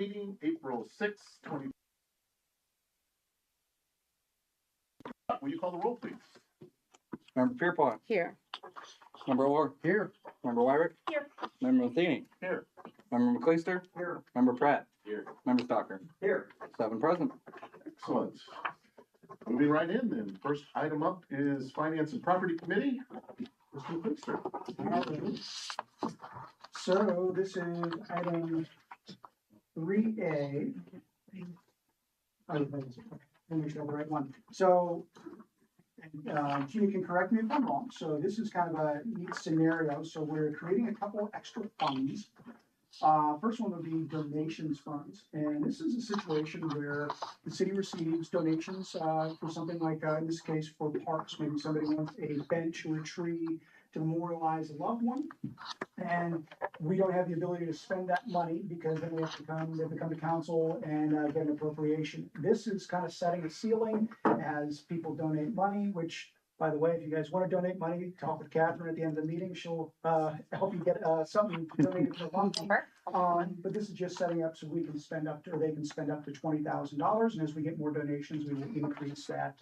Meeting April 6th, 20. Will you call the roll, please? Member Pierpont. Here. Member Orr. Here. Member Wyrick. Here. Member Matheny. Here. Member McCleister. Here. Member Pratt. Here. Member Stalker. Here. 7 present. Excellent. Moving right in then. First item up is Finance and Property Committee. Mr. McCleister. So this is item 3A. Let me make sure I have the right one. So, Gina can correct me if I'm wrong. So this is kind of a neat scenario. So we're creating a couple extra funds. First one would be donations funds. And this is a situation where the city receives donations for something like, in this case, for parks. Maybe somebody wants a bench or a tree to memorialize a loved one. And we don't have the ability to spend that money because then we have to come to council and get an appropriation. This is kind of setting a ceiling as people donate money, which, by the way, if you guys want to donate money, talk with Catherine at the end of the meeting. She'll help you get something donated to the fund. But this is just setting up so we can spend up to, or they can spend up to $20,000. And as we get more donations, we will increase that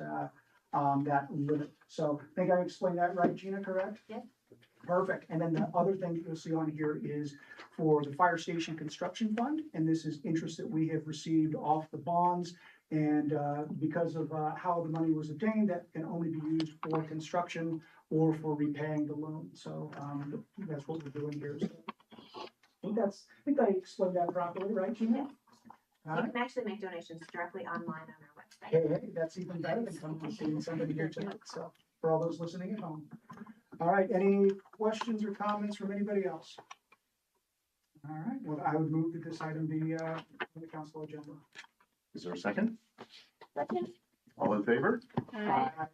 that limit. So I think I explained that right, Gina, correct? Yeah. Perfect. And then the other thing that you'll see on here is for the fire station construction fund. And this is interest that we have received off the bonds. And because of how the money was obtained, that can only be used for construction or for repaying the loan. So that's what we're doing here. So I think I explained that properly, right, Gina? You can actually make donations directly online on our website. Hey, that's even better than coming and seeing somebody here tonight. So for all those listening at home. All right, any questions or comments from anybody else? All right, well, I would move that this item be on the council agenda. Is there a second? Second. All in favor? Aye.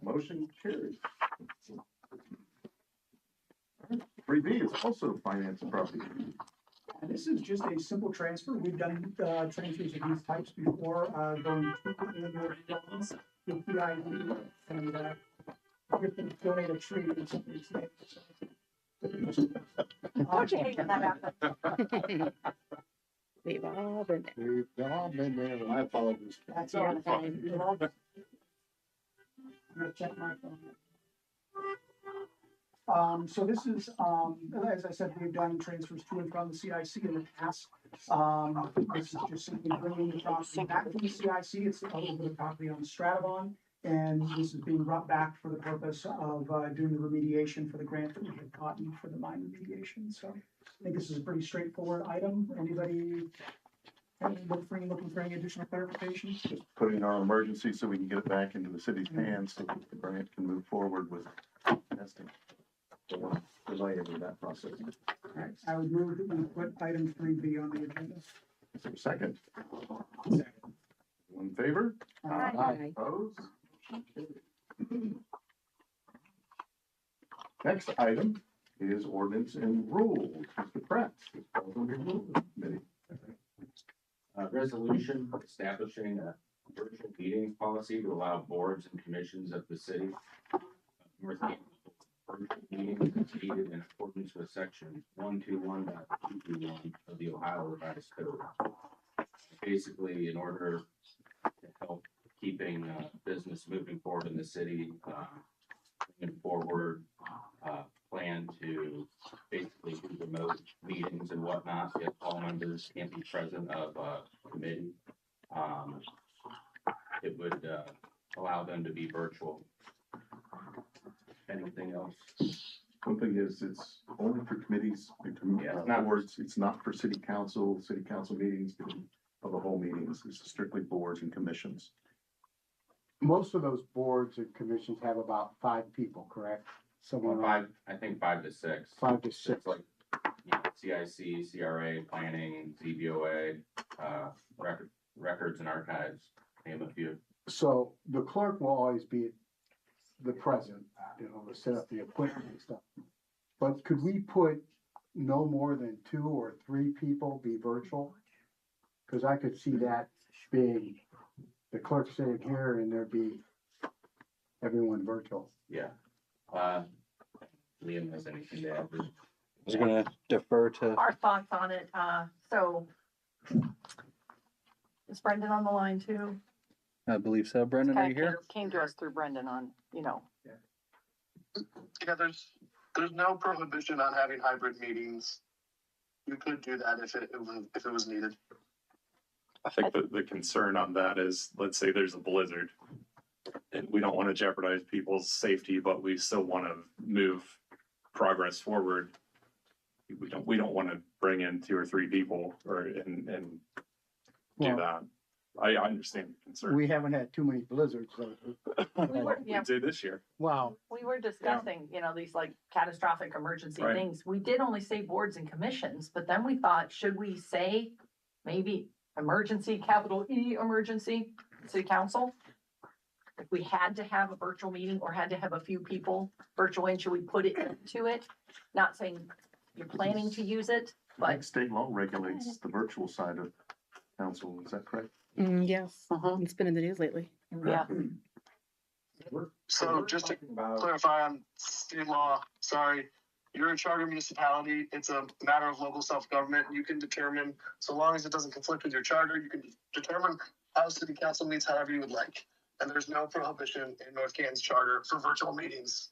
Motion carries. 3B is also Finance and Property. And this is just a simple transfer. We've done transfers of these types before, going to your funds, the PID, and you can donate a tree in somebody's name. Don't you hate when that happens? We've all been there. We've all been there. My apologies. That's all. I'm gonna check my phone. So this is, as I said, we've done transfers to and from the CIC in the past. This is just simply bringing the property back to the CIC. It's over the property on Stratavon. And this is being brought back for the purpose of doing the remediation for the grant that we had gotten for the mine remediation. So I think this is a pretty straightforward item. Anybody looking for any additional clarification? Just put in our emergency so we can get it back into the city's hands so that the grant can move forward with testing. So we'll delay any of that process. All right, I would move that we put item 3B on the agenda. Is there a second? All in favor? Aye. Opposed? Next item is ordinance and rules. Mr. Pratt. Committee. Resolution establishing a virtual meetings policy to allow boards and commissions of the city of North Canton virtual meetings is needed in accordance with section 121.221 of the Ohio Revised Code. Basically, in order to help keeping business moving forward in the city, moving forward, plan to basically do remote meetings and whatnot if all members can't be present of a committee. It would allow them to be virtual. Anything else? One thing is, it's only for committees, not boards. It's not for city council meetings, of the whole meetings. It's strictly boards and commissions. Most of those boards and commissions have about 5 people, correct? Well, I think 5 to 6. 5 to 6. It's like, CIC, CRA, planning, ZBOA, records and archives, name a few. So the clerk will always be the president, to set up the appointment and stuff. But could we put no more than 2 or 3 people be virtual? Because I could see that being the clerk sitting here and there'd be everyone virtual. Yeah. Liam has anything to add? I was gonna defer to. Our thoughts on it. So Is Brendan on the line too? I believe so. Brendan, are Kinda you here? Came to us through Brendan on, Yeah, there's no prohibition on having hybrid meetings. You could do that if it was needed. I think the concern on that is, let's say there's a blizzard. And we don't want to jeopardize people's safety, but we still want to move progress forward. We don't want to bring in 2 or 3 people and do Well, that. I understand the concern. We haven't had too many blizzards, so. we were, We did this year. Wow. we were discussing, these like catastrophic emergency Right. things. We did only say boards and commissions, but then we thought, should we say maybe emergency, capital E emergency, city council? If we had to have a virtual meeting or had to have a few people virtual in, should we put it into it? Not saying you're planning to use it, I think but state law regulates the virtual side of council, is that correct? Yes, it's been in the news lately. yeah. So just to clarify on state law, sorry, you're a charter municipality. It's a matter of local self-government. You can determine, so long as it doesn't conflict with your charter, you can determine how city council meets however you would like. And there's no prohibition in North Canton's charter for virtual meetings.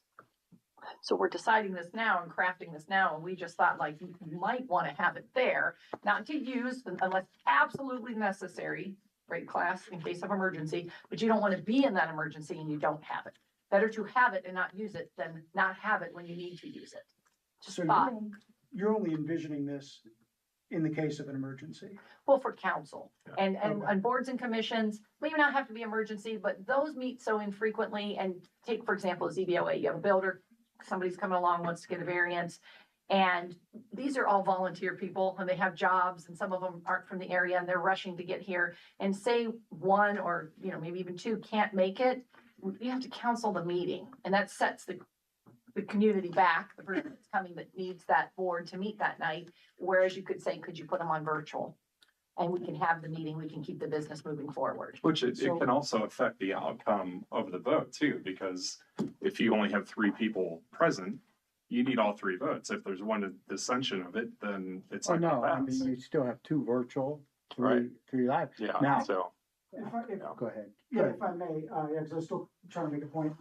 So we're deciding this now and crafting this now, and we just thought like you might want to have it there, not to use unless absolutely necessary, right, class, in case of emergency, but you don't want to be in that emergency and you don't have it. Better to have it and not use it than not have it when you need to use it. Just So thought, you're only envisioning this in the case of an emergency. well, for council and boards and commissions, maybe not have to be emergency, but those meet so infrequently. And take, for example, ZBOA, you have a builder, somebody's coming along, wants to get a variance. And these are all volunteer people and they have jobs and some of them aren't from the area and they're rushing to get here. And say one or, maybe even 2 can't make it, you have to cancel the meeting. And that sets the community back, the person that's coming that needs that board to meet that night. Whereas you could say, could you put them on virtual? And we can have the meeting, we can keep the business moving forward. Which it can also affect the outcome of the vote too, because if you only have 3 people present, you need all 3 votes. If there's one dissension of it, then it's Oh, not no, I gonna mean, pass. you still have 2 virtual, Right. 3 live. Yeah, Now- so, Go ahead. Yeah, if I may, because I'm still trying to make a point.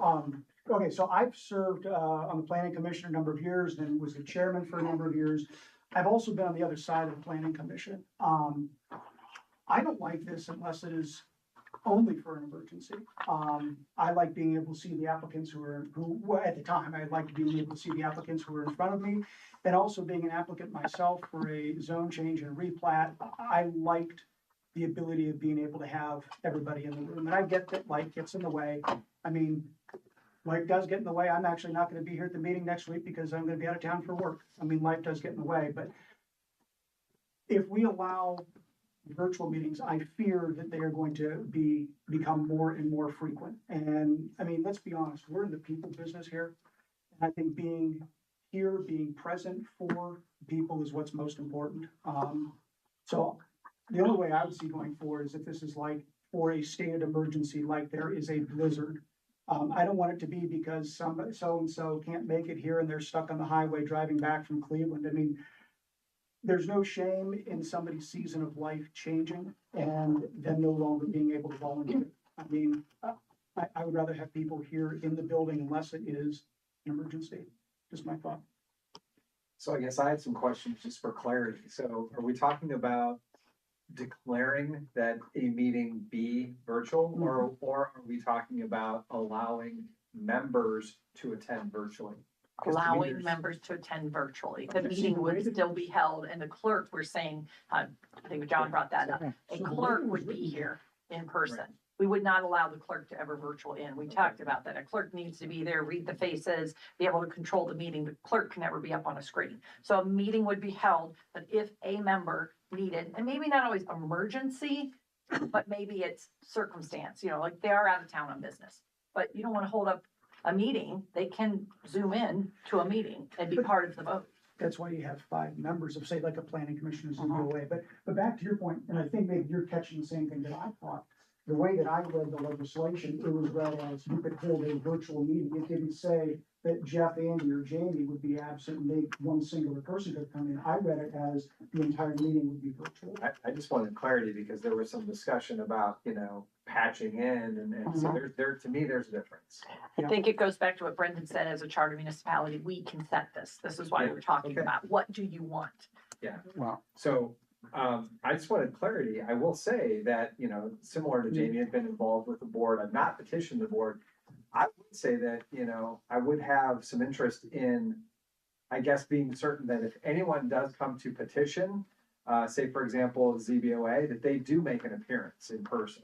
Okay, so I've served on the planning commission a number of years and was the chairman for a number of years. I've also been on the other side of the planning commission. I don't like this unless it is only for an emergency. I like being able to see the applicants who at the time, I liked being able to see the applicants who were in front of me. And also being an applicant myself for a zone change and a replat, I liked the ability of being able to have everybody in the room. And I get that life gets in the way. I mean, life does get in the way. I'm actually not gonna be here at the meeting next week because I'm gonna be out of town for work. I mean, life does get in the way, but if we allow virtual meetings, I fear that they are going to become more and more frequent. And I mean, let's be honest, we're in the people business here. And I think being here, being present for people is what's most important. So the only way I would see going forward is if this is like for a state of emergency, like there is a blizzard. I don't want it to be because somebody, so-and-so can't make it here and they're stuck on the highway driving back from Cleveland. I mean, there's no shame in somebody's season of life changing and them no longer being able to volunteer. I mean, I would rather have people here in the building unless it is an emergency. Just my thought. So I guess I had some questions just for clarity. So are we talking about declaring that a meeting be virtual or are we talking about allowing members to attend virtually? Because to me, Allowing there's- members to attend virtually. The Okay. meeting would still be held and the clerk, we're saying, I think John brought that up. A clerk would be here in person. We would not allow the clerk to ever virtual in. We talked about that. A clerk needs to be there, read the faces, be able to control the meeting. The clerk can never be up on a screen. So a meeting would be held, but if a member needed, and maybe not always emergency, but maybe it's circumstance, like they are out of town on business. But you don't want to hold up a meeting, they can zoom in to a meeting and be part of the vote. That's why you have 5 members of, say, like a planning commission or ZBOA. But back to your point, and I think maybe you're catching the same thing that I thought. The way that I read the legislation, it was read as you could hold a virtual meeting. It didn't say that Jeff, Andy, or Jamie would be absent and they, one singular person could come in. I read it as the entire meeting would be virtual. I just wanted clarity because there was some discussion about, patching in and so to me, there's a difference. I think it goes back to what Brendan said, as a charter municipality, we can set this. This is why we're talking Okay. about, what do you want? Wow. So, I just wanted clarity. I will say that, similar to Jamie, I've been involved with the board. I've not petitioned the board. I would say that, I would have some interest in, I guess, being certain that if anyone does come to petition, say, for example, ZBOA, that they do make an appearance in person.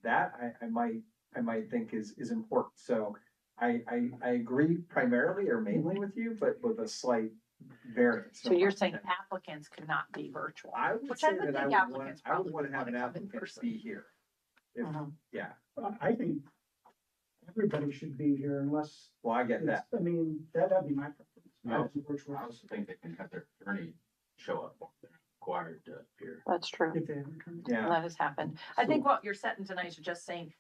That I might think is important. So I agree primarily or mainly with you, but with a slight variance. So you're saying applicants could not be virtual? I would Which say I would that think I would applicants want probably to have would an wanna come in applicant person. be here. If, Mhm. yeah, I think everybody should be here unless, well, I get that. I mean, that'd be my preference. No. As a virtual, I also think they can have their attorney show up if they're required to appear. That's true. if they haven't come. Yeah. That has happened. I think what you're setting tonight is just saying,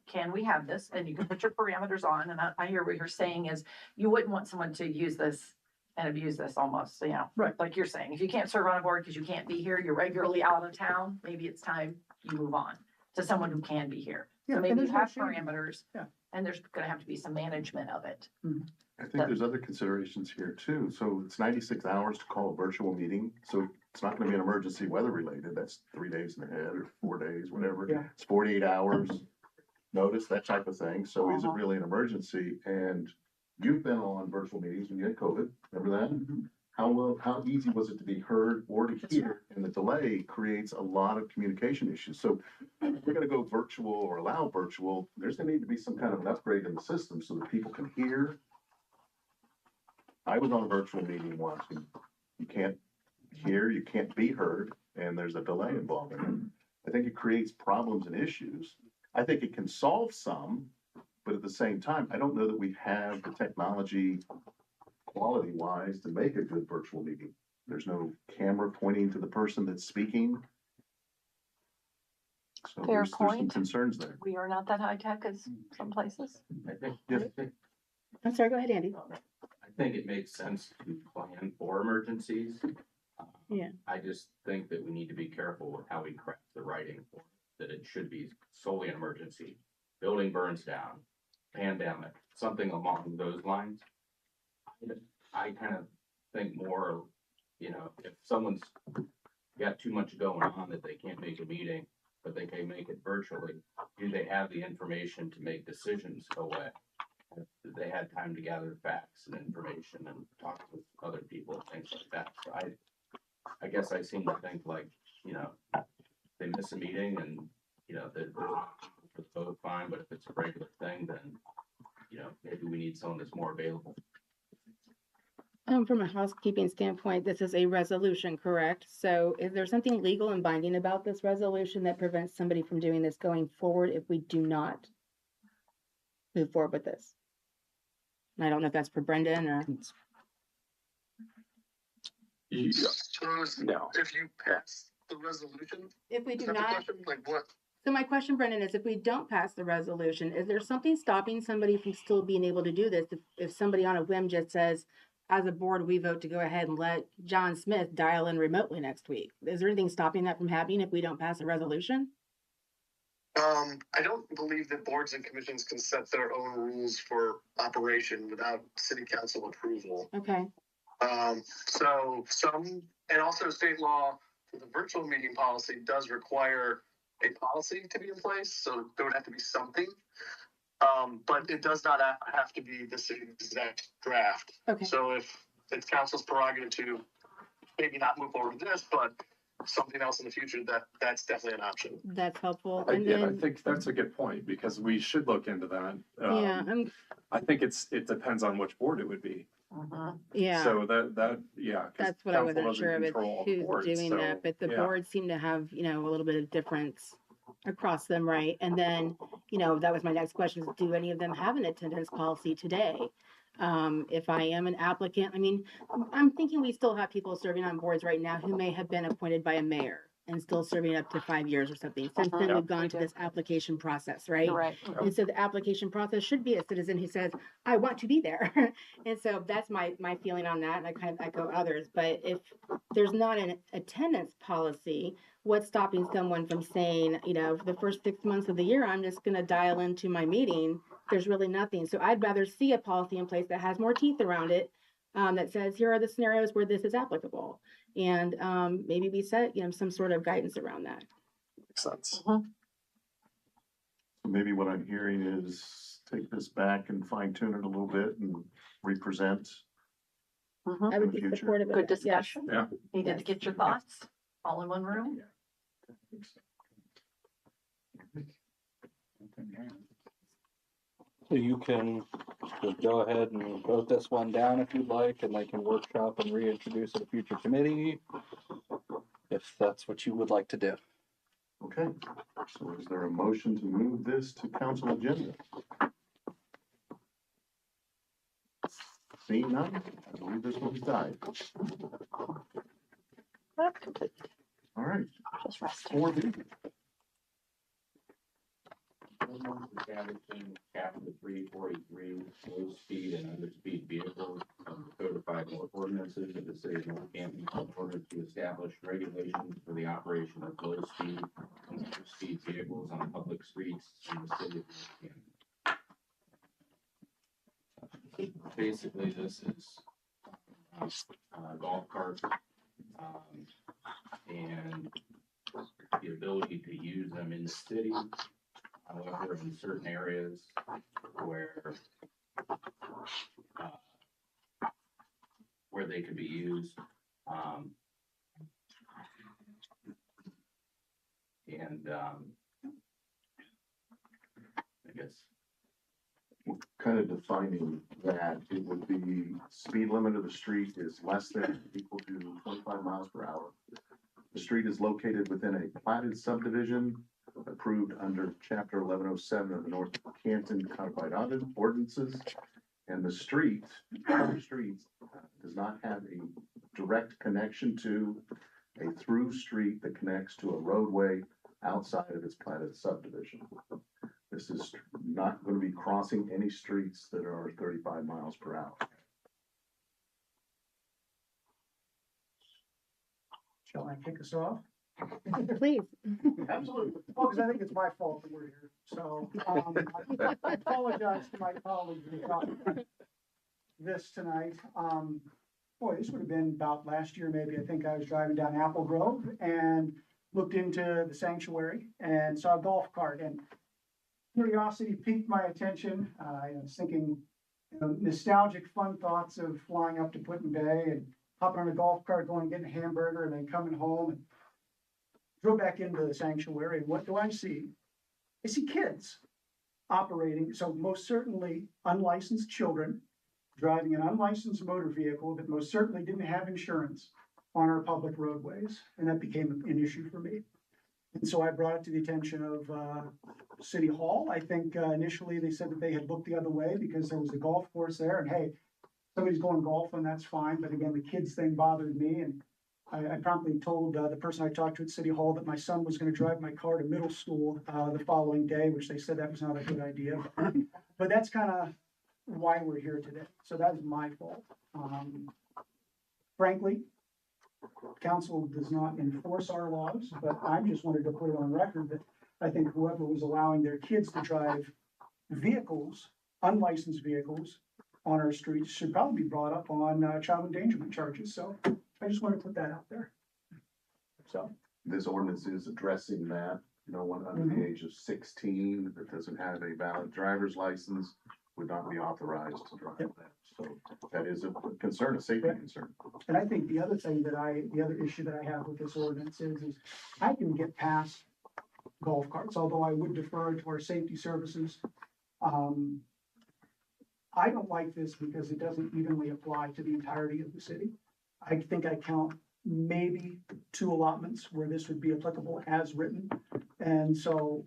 can we have this? And you can put your parameters on. And I hear what you're saying is you wouldn't want someone to use this and abuse this almost, Right. like you're saying. If you can't serve on a board because you can't be here, you're regularly out of town, maybe it's time you move on to someone who can be here. Yeah, So and maybe you there's no have shame. parameters. Yeah. And there's gonna have to be some management of it. I think there's other considerations here too. So it's 96 hours to call a virtual meeting. So it's not gonna be an emergency weather related. That's 3 days ahead or 4 days, whatever. Yeah. It's 48 hours notice, that type of thing. So is it Uh-huh. really an emergency? And you've been on virtual meetings when you had COVID, remember that? Mhm. How easy was it to be heard or to That's hear? And the delay creates a lot of communication issues. So if we're gonna go virtual or allow virtual, there's gonna need to be some kind of an upgrade in the system so that people can hear. I was on a virtual meeting once, and you can't hear, you can't be heard, and there's a delay involved in it. I think it creates problems and issues. I think it can solve some, but at the same time, I don't know that we have the technology quality wise to make a good virtual meeting. There's no camera pointing to the person that's speaking. So Fair there's some point. concerns there. We are not that high tech as some places. I think, I'm sorry, go ahead, Andy. I think it makes sense to plan for emergencies. Yeah. I just think that we need to be careful with how we craft the writing for it, that it should be solely an emergency. Building burns down, pandemic, something along those lines. I kind of think more, if someone's got too much going on that they can't make a meeting, but they can make it virtually, do they have the information to make decisions away? If they had time to gather facts and information and talk with other people, things like that. So I guess I seem to think like, they miss a meeting and, they're both fine, but if it's a regular thing, then, maybe we need someone that's more available. From a housekeeping standpoint, this is a resolution, correct? So is there something legal and binding about this resolution that prevents somebody from doing this going forward if we do not move forward with this? And I don't know if that's for Brendan or, So No. if you pass the resolution, if we is do that the not. question? Like what? So my question, Brendan, is if we don't pass the resolution, is there something stopping somebody from still being able to do this? If somebody on a whim just says, as a board, we vote to go ahead and let John Smith dial in remotely next week. Is there anything stopping that from happening if we don't pass a resolution? I don't believe that boards and commissions can set their own rules for operation without city council approval. Okay, So some, and also state law for the virtual meeting policy does require a policy to be in place, so there would have to be something. But it does not have to be the same exact draft. okay. So if it's council's prerogative to maybe not move forward with this, but something else in the future, that's definitely an option. That's helpful. I, And yeah, I then, think that's a good point because we should look into that. yeah, I think it depends on which board it would be. yeah. So yeah. 'cause That's what I council wasn't doesn't sure of, control all the who's boards, doing so, that, but the yeah. boards seem to have, a little bit of difference across them, right? And then, that was my next question, is do any of them have an attendance policy today? If I am an applicant, I'm thinking we still have people serving on boards right now who may have been appointed by a mayor. and still serving up to 5 years or something. Since then, Mhm. we've gone We to do. this application process, right? You're right. And so the application process should be a citizen who says, I want to be there. And so that's my feeling on that, and I kind of echo others. But if there's not an attendance policy, what's stopping someone from saying, for the first 6 months of the year, I'm just gonna dial into my meeting? There's really nothing. So I'd rather see a policy in place that has more teeth around it, that says, here are the scenarios where this is applicable. And maybe we set, some sort of guidance around that. Makes sense. Maybe what I'm hearing is take this back and fine tune it a little bit and represent. I In would the be future. supportive of Good that, yes. discussion. Yeah. Needed to Yes. get your thoughts all in one room. So you can just go ahead and vote this one down if you'd like, and they can workshop and reintroduce at a future committee, if that's what you would like to do. Okay, so is there a motion to move this to council agenda? Seeing none, I believe this one's died. All right, Just resting. 4B. Establishing chapter 343, low speed and underspeed vehicles of the codified ordinances of the city of North Canton in order to establish regulations for the operation of low speed and underspeed vehicles on public streets in the city of North Canton. Basically, this is golf carts, and the ability to use them in the city. However, in certain areas where they could be used, I guess, Kind of defining that, it would be speed limit of the street is less than or equal to 25 miles per hour. The street is located within a platted subdivision approved under chapter 1107 of the North Canton Codified Ordinances. And the street, does not have a direct connection to a through street that connects to a roadway outside of its platted subdivision. This is not going to be crossing any streets that are 35 miles per hour. Shall I kick us off? Please. Absolutely. Well, because I think it's my fault that we're here, so, I apologize to my colleagues who got this tonight. Boy, this would have been about last year, maybe. I think I was driving down Apple Grove and looked into the sanctuary and saw a golf cart, and curiosity piqued my attention. I was thinking, nostalgic, fun thoughts of flying up to Put-in-Bay and hopping on a golf cart, going and getting a hamburger, and then coming home and drove back into the sanctuary. And what do I see? I see kids operating, so most certainly unlicensed children driving an unlicensed motor vehicle that most certainly didn't have insurance on our public roadways. And that became an issue for me. And so I brought it to the attention of City Hall. I think initially they said that they had looked the other way because there was a golf course there, and hey, somebody's going golfing, that's fine. But again, the kids thing bothered me, and I promptly told the person I talked to at City Hall that my son was going to drive my car to middle school the following day, which they said that was not a good idea. But that's kind of why we're here today. So that is my fault. Frankly, council does not enforce our laws, but I just wanted to put it on record that I think whoever was allowing their kids to drive vehicles, unlicensed vehicles, on our streets should probably be brought up on child endangerment charges. So I just wanted to put that out there. So. This ordinance is addressing that. No one under the age of 16 that doesn't have a valid driver's license would not be authorized to drive that. So that is a concern, a safety concern. And I think the other thing the other issue that I have with this ordinance is I can get past golf carts, although I would defer to our safety services. I don't like this because it doesn't evenly apply to the entirety of the city. I think I count maybe 2 allotments where this would be applicable as written. And so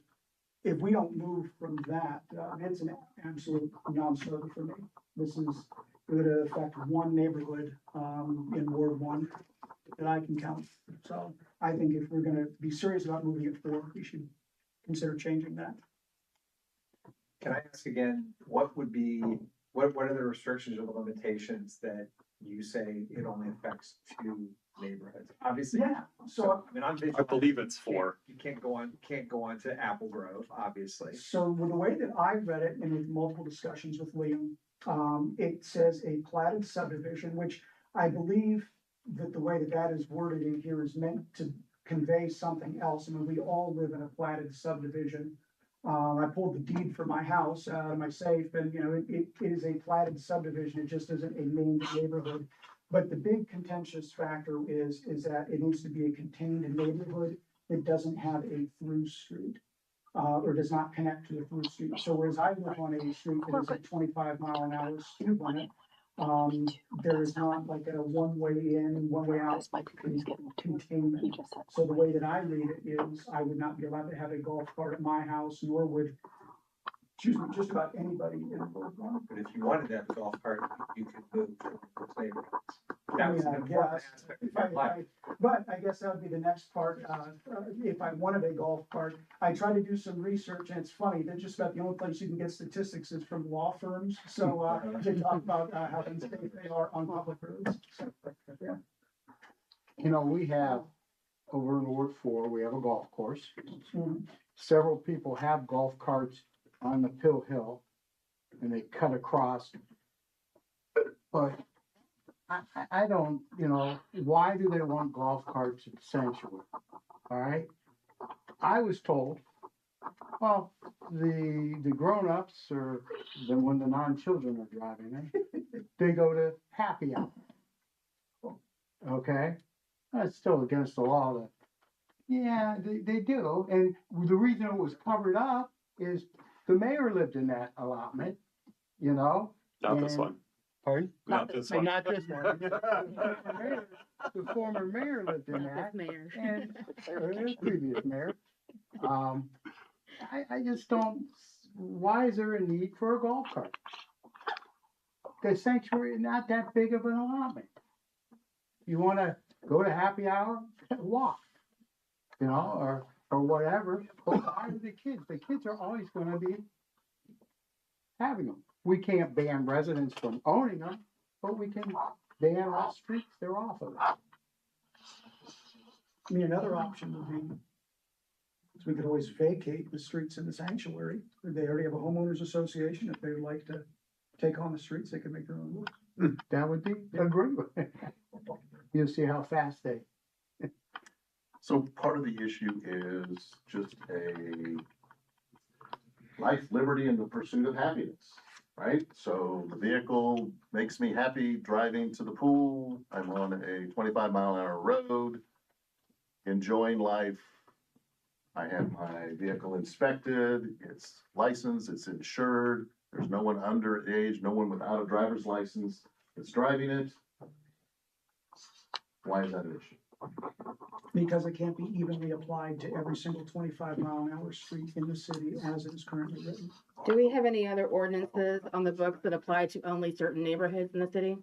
if we don't move from that, it's an absolute non-starter for me. It would affect one neighborhood in Ward 1. that I can count. So I think if we're gonna be serious about moving it forward, we should consider changing that. Can I ask again, what would be, what are the restrictions or the limitations that you say it only affects 2 neighborhoods? Obviously, Yeah, so, so, I mean, I'm I visualizing. believe it's 4. You can't go on to Apple Grove, obviously. so with the way that I read it and with multiple discussions with Liam, it says a platted subdivision, which I believe that the way that that is worded in here is meant to convey something else. I mean, we all live in a platted subdivision. I pulled the deed for my house out of my safe and, you know, it is a platted subdivision. It just isn't a named neighborhood. But the big contentious factor is that it needs to be a contained neighborhood. It doesn't have a through street, or does not connect to the through street. So whereas I live on a street that is a 25-mile-an-hour speed limit, there is not like a one-way in, one-way out containment. So the way that I read it is I would not be allowed to have a golf cart at my house, nor would, excuse me, just about anybody in Brookline. But if you wanted to have a golf cart, you could move to those neighborhoods. I That was mean, an I important guess, aspect of your life. but I guess that would be the next part, if I wanted a golf cart, I tried to do some research, and it's funny, they're just about the only place you can get statistics is from law firms, so, they talk about, how unsafe they are on public roads. So, yeah. You know, we have, over in Ward 4, we have a golf course. Mhm. Several people have golf carts on the Pill Hill, and they cut across. But I don't, you know, why do they want golf carts at the sanctuary? All right? I was told, well, the grown-ups, or then when the non-children are driving, they go to happy hour. Okay? That's still against the law. That, yeah, they do. And the reason it was covered up is the mayor lived in that allotment, you know? Not this And- one. Pardon? Not this one. Not this one. The former mayor lived in Not that, this mayor. and or the previous mayor. I just don't, why is there a need for a golf cart? The sanctuary is not that big of an allotment. You wanna go to happy hour, walk, you know, or whatever. But why do the kids? The kids are always gonna be having them. We can't ban residents from owning them, but we can ban what streets they're off of. I mean, another option would be, is we could always vacate the streets in the sanctuary. They already have a homeowners association. If they would like to take on the streets, they could make their own rules. That would be agreeable. You'll see how fast they. So part of the issue is just a life, liberty, and the pursuit of happiness, right? So the vehicle makes me happy driving to the pool. I'm on a 25-mile-an-hour road, enjoying life. I have my vehicle inspected, it's licensed, it's insured. There's no one underage, no one without a driver's license that's driving it. Why is that an issue? Because it can't be evenly applied to every single 25-mile-an-hour street in the city as it is currently written. Do we have any other ordinances on the books that apply to only certain neighborhoods in the city?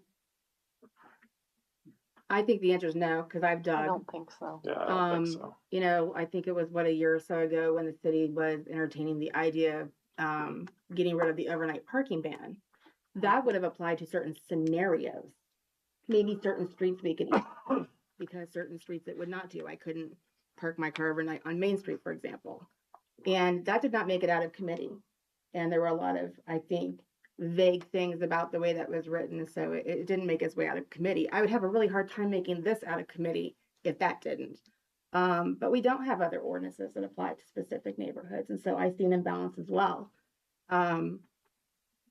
I think the answer is no, because I've I dug. don't think so. Yeah, I don't think Um, so. You know, I think it was a year or so ago when the city was entertaining the idea of getting rid of the overnight parking ban. That would have applied to certain scenarios. Maybe certain streets we could, because certain streets it would not do. I couldn't park my car overnight on Main Street, for example. And that did not make it out of committee. And there were a lot of, I think, vague things about the way that was written, so it didn't make its way out of committee. I would have a really hard time making this out of committee if that didn't. But we don't have other ordinances that apply to specific neighborhoods, and so I see an imbalance as well.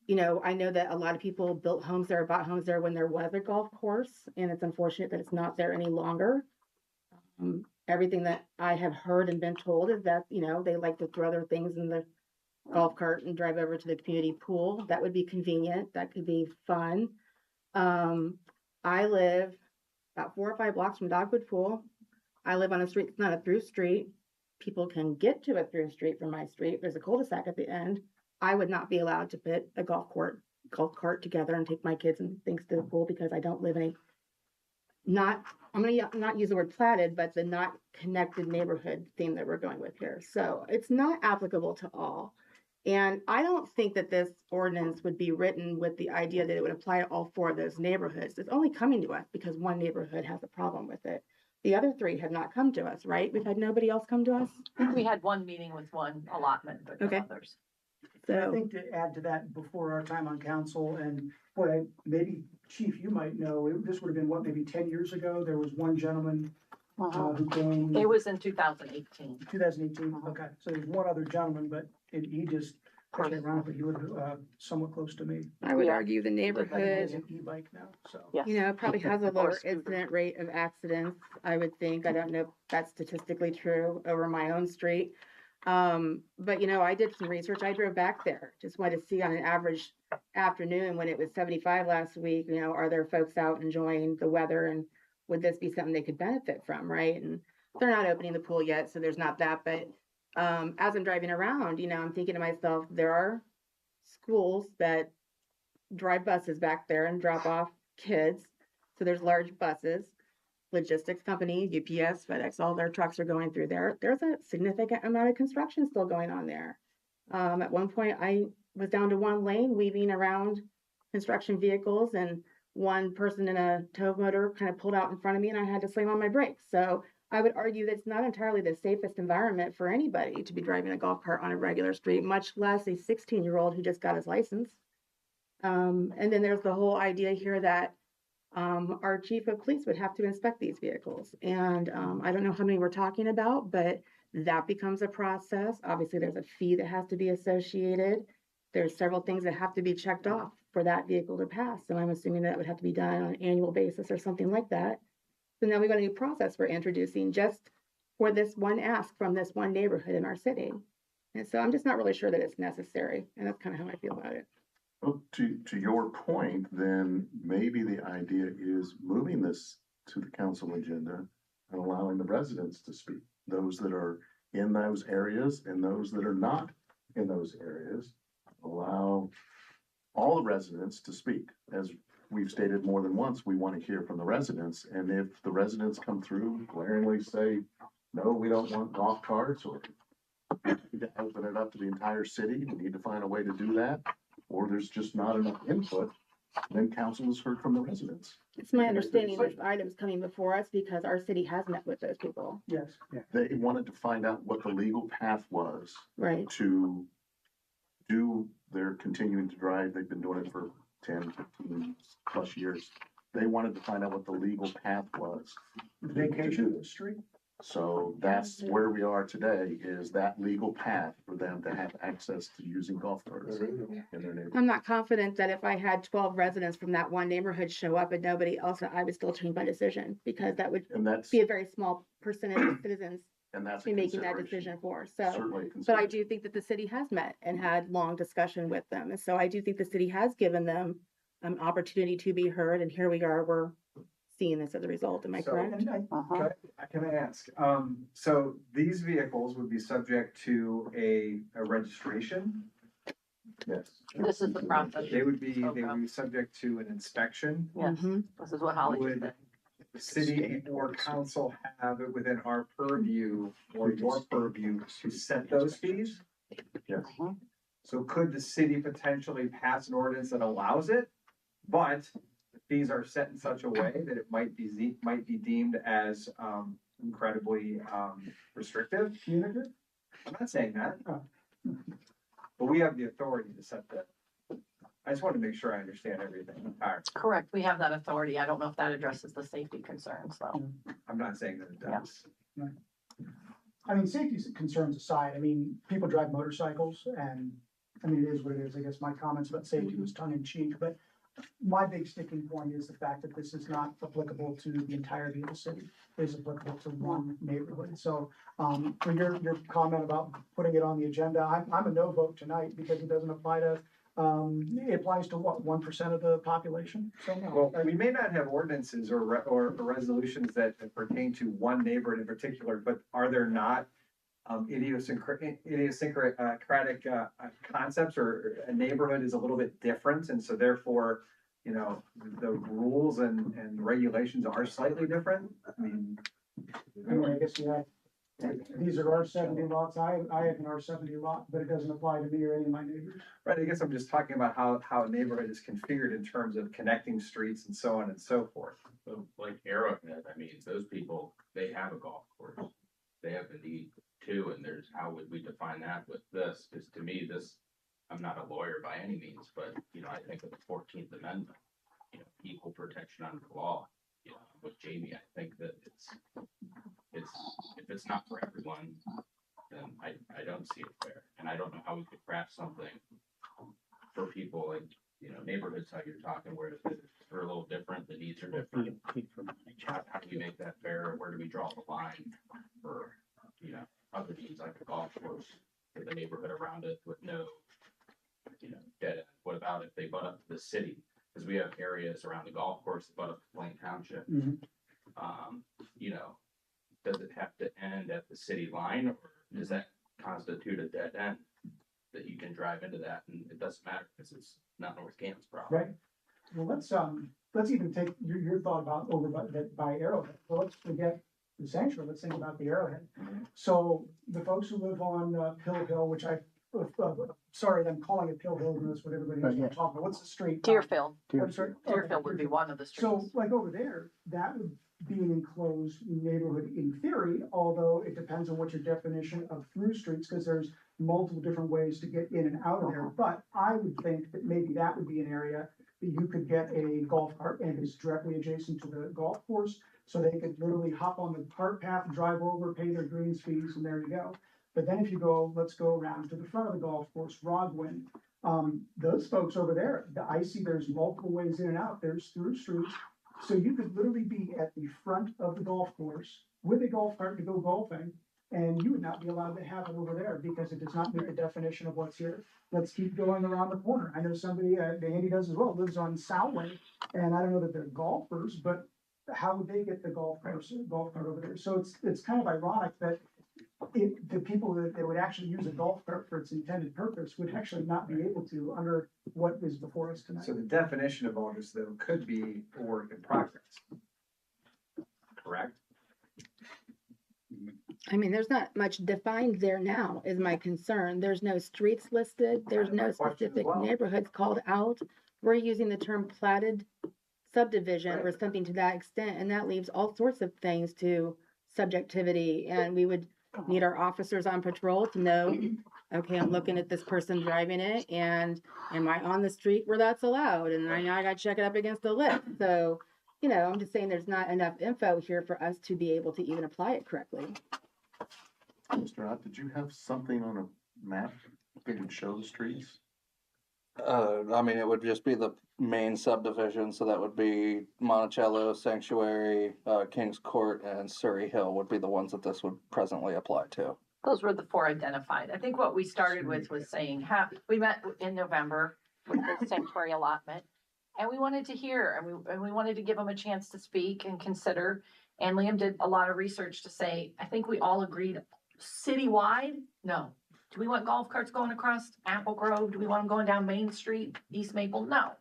You know, I know that a lot of people built homes there, bought homes there when there was a golf course, and it's unfortunate that it's not there any longer. Everything that I have heard and been told is that, you know, they like to throw their things in the golf cart and drive over to the community pool. That would be convenient. That could be fun. I live about 4 or 5 blocks from Dogwood Pool. I live on a street that's not a through street. People can get to a through street from my street. There's a cul-de-sac at the end. I would not be allowed to put a golf cart together and take my kids and things to the pool because I don't live in a not, I'm gonna not use the word platted, but the not connected neighborhood theme that we're going with here. So it's not applicable to all. And I don't think that this ordinance would be written with the idea that it would apply to all 4 of those neighborhoods. It's only coming to us because one neighborhood has a problem with it. The other 3 have not come to us, right? We've had nobody else come to us. We had one meeting with one allotment, but no Okay. others. And I So, think to add to that, before our time on council, and boy, maybe Chief, you might know, this would have been what, maybe 10 years ago, there was one gentleman who came. It was in 2018. 2018, okay, so there's one other gentleman, but he just, quite ironically, he lived somewhat close to me. I would Yeah. argue the He has neighborhood, an e-bike now, so. Yes. you know, probably has a Or lower scooter. incident rate of accidents, I would think. I don't know if that's statistically true over my own street. But you know, I did some research. I drove back there, just wanted to see on an average afternoon when it was 75 last week, you know, are there folks out enjoying the weather and would this be something they could benefit from, right? And they're not opening the pool yet, so there's not that. But as I'm driving around, you know, I'm thinking to myself, there are schools that drive buses back there and drop off kids. So there's large buses, logistics company, UPS, FedEx, all their trucks are going through there. There's a significant amount of construction still going on there. At one point, I was down to 1 lane weaving around construction vehicles, and one person in a tow motor kind of pulled out in front of me and I had to slam on my brakes. So I would argue that it's not entirely the safest environment for anybody to be driving a golf cart on a regular street, much less a 16-year-old who just got his license. And then there's the whole idea here that our chief of police would have to inspect these vehicles. And I don't know how many we're talking about, but that becomes a process. Obviously, there's a fee that has to be associated. There's several things that have to be checked off for that vehicle to pass. And I'm assuming that would have to be done on an annual basis or something like that. So now we've got a new process we're introducing just for this one ask from this one neighborhood in our city. And so I'm just not really sure that it's necessary. And that's kind of how I feel about it. Well, to your point, then maybe the idea is moving this to the council agenda and allowing the residents to speak, those that are in those areas and those that are not in those areas. Allow all the residents to speak. As we've stated more than once, we want to hear from the residents. And if the residents come through glaringly say, no, we don't want golf carts, or we need to open it up to the entire city, we need to find a way to do that, or there's just not enough input, then council has heard from the residents. It's my understanding this item's coming before us because our city has met with those people. Yes. They wanted to find out what the legal path was Right. to do their continuing to drive. They've been doing it for 10, 15 plus years. They wanted to find out what the legal path was. Vacation of the street. So that's where we are today, is that legal path for them to have access to using golf carts in their neighborhood. I'm not confident that if I had 12 residents from that one neighborhood show up and nobody else, I would still change my decision because that would And that's, be a very small percentage of citizens and that's to a be making that consideration. decision for. So, Certainly a but I consideration. do think that the city has met and had long discussion with them. And so I do think the city has given them an opportunity to be heard. And here we are, we're seeing this as a result. Am I So- correct? And Can I ask, so these vehicles would be subject to a registration? Yes. This is the process. They would be subject to an inspection? Yes, Mhm. this is what Holly Would said. the city or council have it within our purview or your purview to set those fees? Yes. So could the city potentially pass an ordinance that allows it, but the fees are set in such a way that it might be deemed as incredibly restrictive? Punitive? I'm not saying that. Oh. But we have the authority to set that. I just want to make sure I understand everything. All right, Correct, we have that authority. I don't know if that addresses the safety concerns, though. I'm not saying that it Yeah. does. I mean, safety concerns aside, I mean, people drive motorcycles and, I mean, it is what it is. I guess my comments about safety was tongue in cheek, but my big sticking point is the fact that this is not applicable to the entirety of the city. It is applicable to one neighborhood. So, for your comment about putting it on the agenda, I'm a no vote tonight because it doesn't apply to, it applies to what, 1% of the population? So no. Well, we may not have ordinances or resolutions that pertain to one neighborhood in particular, but are there not idiosyncratic concepts, or a neighborhood is a little bit different, and so therefore you know, the rules and regulations are slightly different. I mean, I guess you have, these are R70 lots, I have an R70 lot, but it doesn't apply to me or any of my neighbors. right, I guess I'm just talking about how a neighborhood is configured in terms of connecting streets and so on and so forth. So like Arrowhead, I mean, those people, they have a golf course. They have a need too, and there's, how would we define that with this? Cause to me, this, I'm not a lawyer by any means, but, you know, I think of the 14th Amendment, you know, equal protection under the law. You know, with Jamie, I think that it's, if it's not for everyone, then I don't see it fair. And I don't know how we could craft something for people like, you know, neighborhoods, how you're talking, where they're a little different, the needs are different. How do we make that fair? Where do we draw the line for, you know, other needs like a golf course for the neighborhood around it with no, you know, dead end? What about if they butt up to the city? Because we have areas around the golf course that butt up to Plain Township. You know, does it have to end at the city line, or does that constitute a dead end that you can drive into that and it doesn't matter because it's not North Canton's problem? Right. Well, let's even take your thought about over by Arrowhead. Well, let's forget the sanctuary. Let's think about the Arrowhead. So the folks who live on Pill Hill, which sorry, I'm calling it Pill Hill, and that's what everybody else is talking about. What's the street? Deerfield. I'm sorry. Deerfield would be one of the streets. So like over there, that would be an enclosed neighborhood in theory, although it depends on what your definition of through streets, because there's multiple different ways to get in and out of there. But I would think that maybe that would be an area that you could get a golf cart, and it's directly adjacent to the golf course. So they could literally hop on the cart path, drive over, pay their greens fees, and there you go. But then if you go, let's go around to the front of the golf course, Rodwin, those folks over there, I see there's multiple ways in and out. There's through streets. So you could literally be at the front of the golf course with a golf cart to go golfing, and you would not be allowed to have it over there because it does not meet the definition of what's here. Let's keep going around the corner. I know somebody, Andy does as well, lives on Southway, and I don't know that they're golfers, but how would they get the golf cart over there? So it's kind of ironic that the people that would actually use a golf cart for its intended purpose would actually not be able to under what is before us tonight. So the definition of all this though could be a work in progress. Correct? I mean, there's not much defined there now is my concern. There's no streets listed. There's no That's my question as specific well. neighborhoods called out. We're using the term platted subdivision or something to that extent, and that leaves all sorts of things to subjectivity. And we would need our officers on patrol to know, okay, I'm looking at this person driving it, and am I on the street where that's allowed? And I know I gotta check it up against the list. So, you know, I'm just saying there's not enough info here for us to be able to even apply it correctly. Mr. Ott, did you have something on a map that would show the streets? I mean, it would just be the main subdivision, so that would be Monticello, Sanctuary, Kings Court, and Surrey Hill would be the ones that this would presently apply to. Those were the four identified. I think what we started with was saying, we met in November with the sanctuary allotment. And we wanted to hear, and we wanted to give them a chance to speak and consider. And Liam did a lot of research to say, I think we all agreed citywide, no. Do we want golf carts going across Apple Grove? Do we want them going down Main Street, East Maple? No.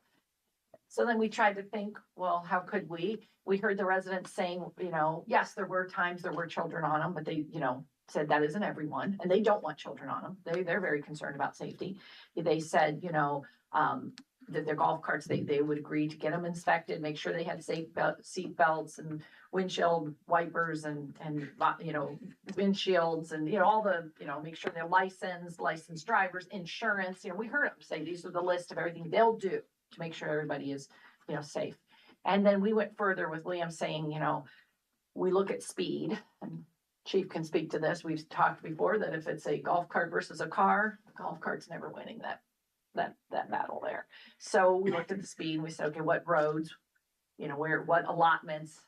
So then we tried to think, well, how could we? We heard the residents saying, you know, yes, there were times there were children on them, but they, you know, said that isn't everyone, and they don't want children on them. They're very concerned about safety. They said, you know, that their golf carts, they would agree to get them inspected, make sure they had seat belts and windshield wipers and, you know, windshields and, you know, all the, you know, make sure they're licensed drivers, insurance. You know, we heard them say, these are the list of everything they'll do to make sure everybody is, you know, safe. And then we went further with Liam saying, you know, we look at speed, and Chief can speak to this. We've talked before that if it's a golf cart versus a car, the golf cart's never winning that battle there. So we looked at the speed and we said, okay, what roads, you know, what allotments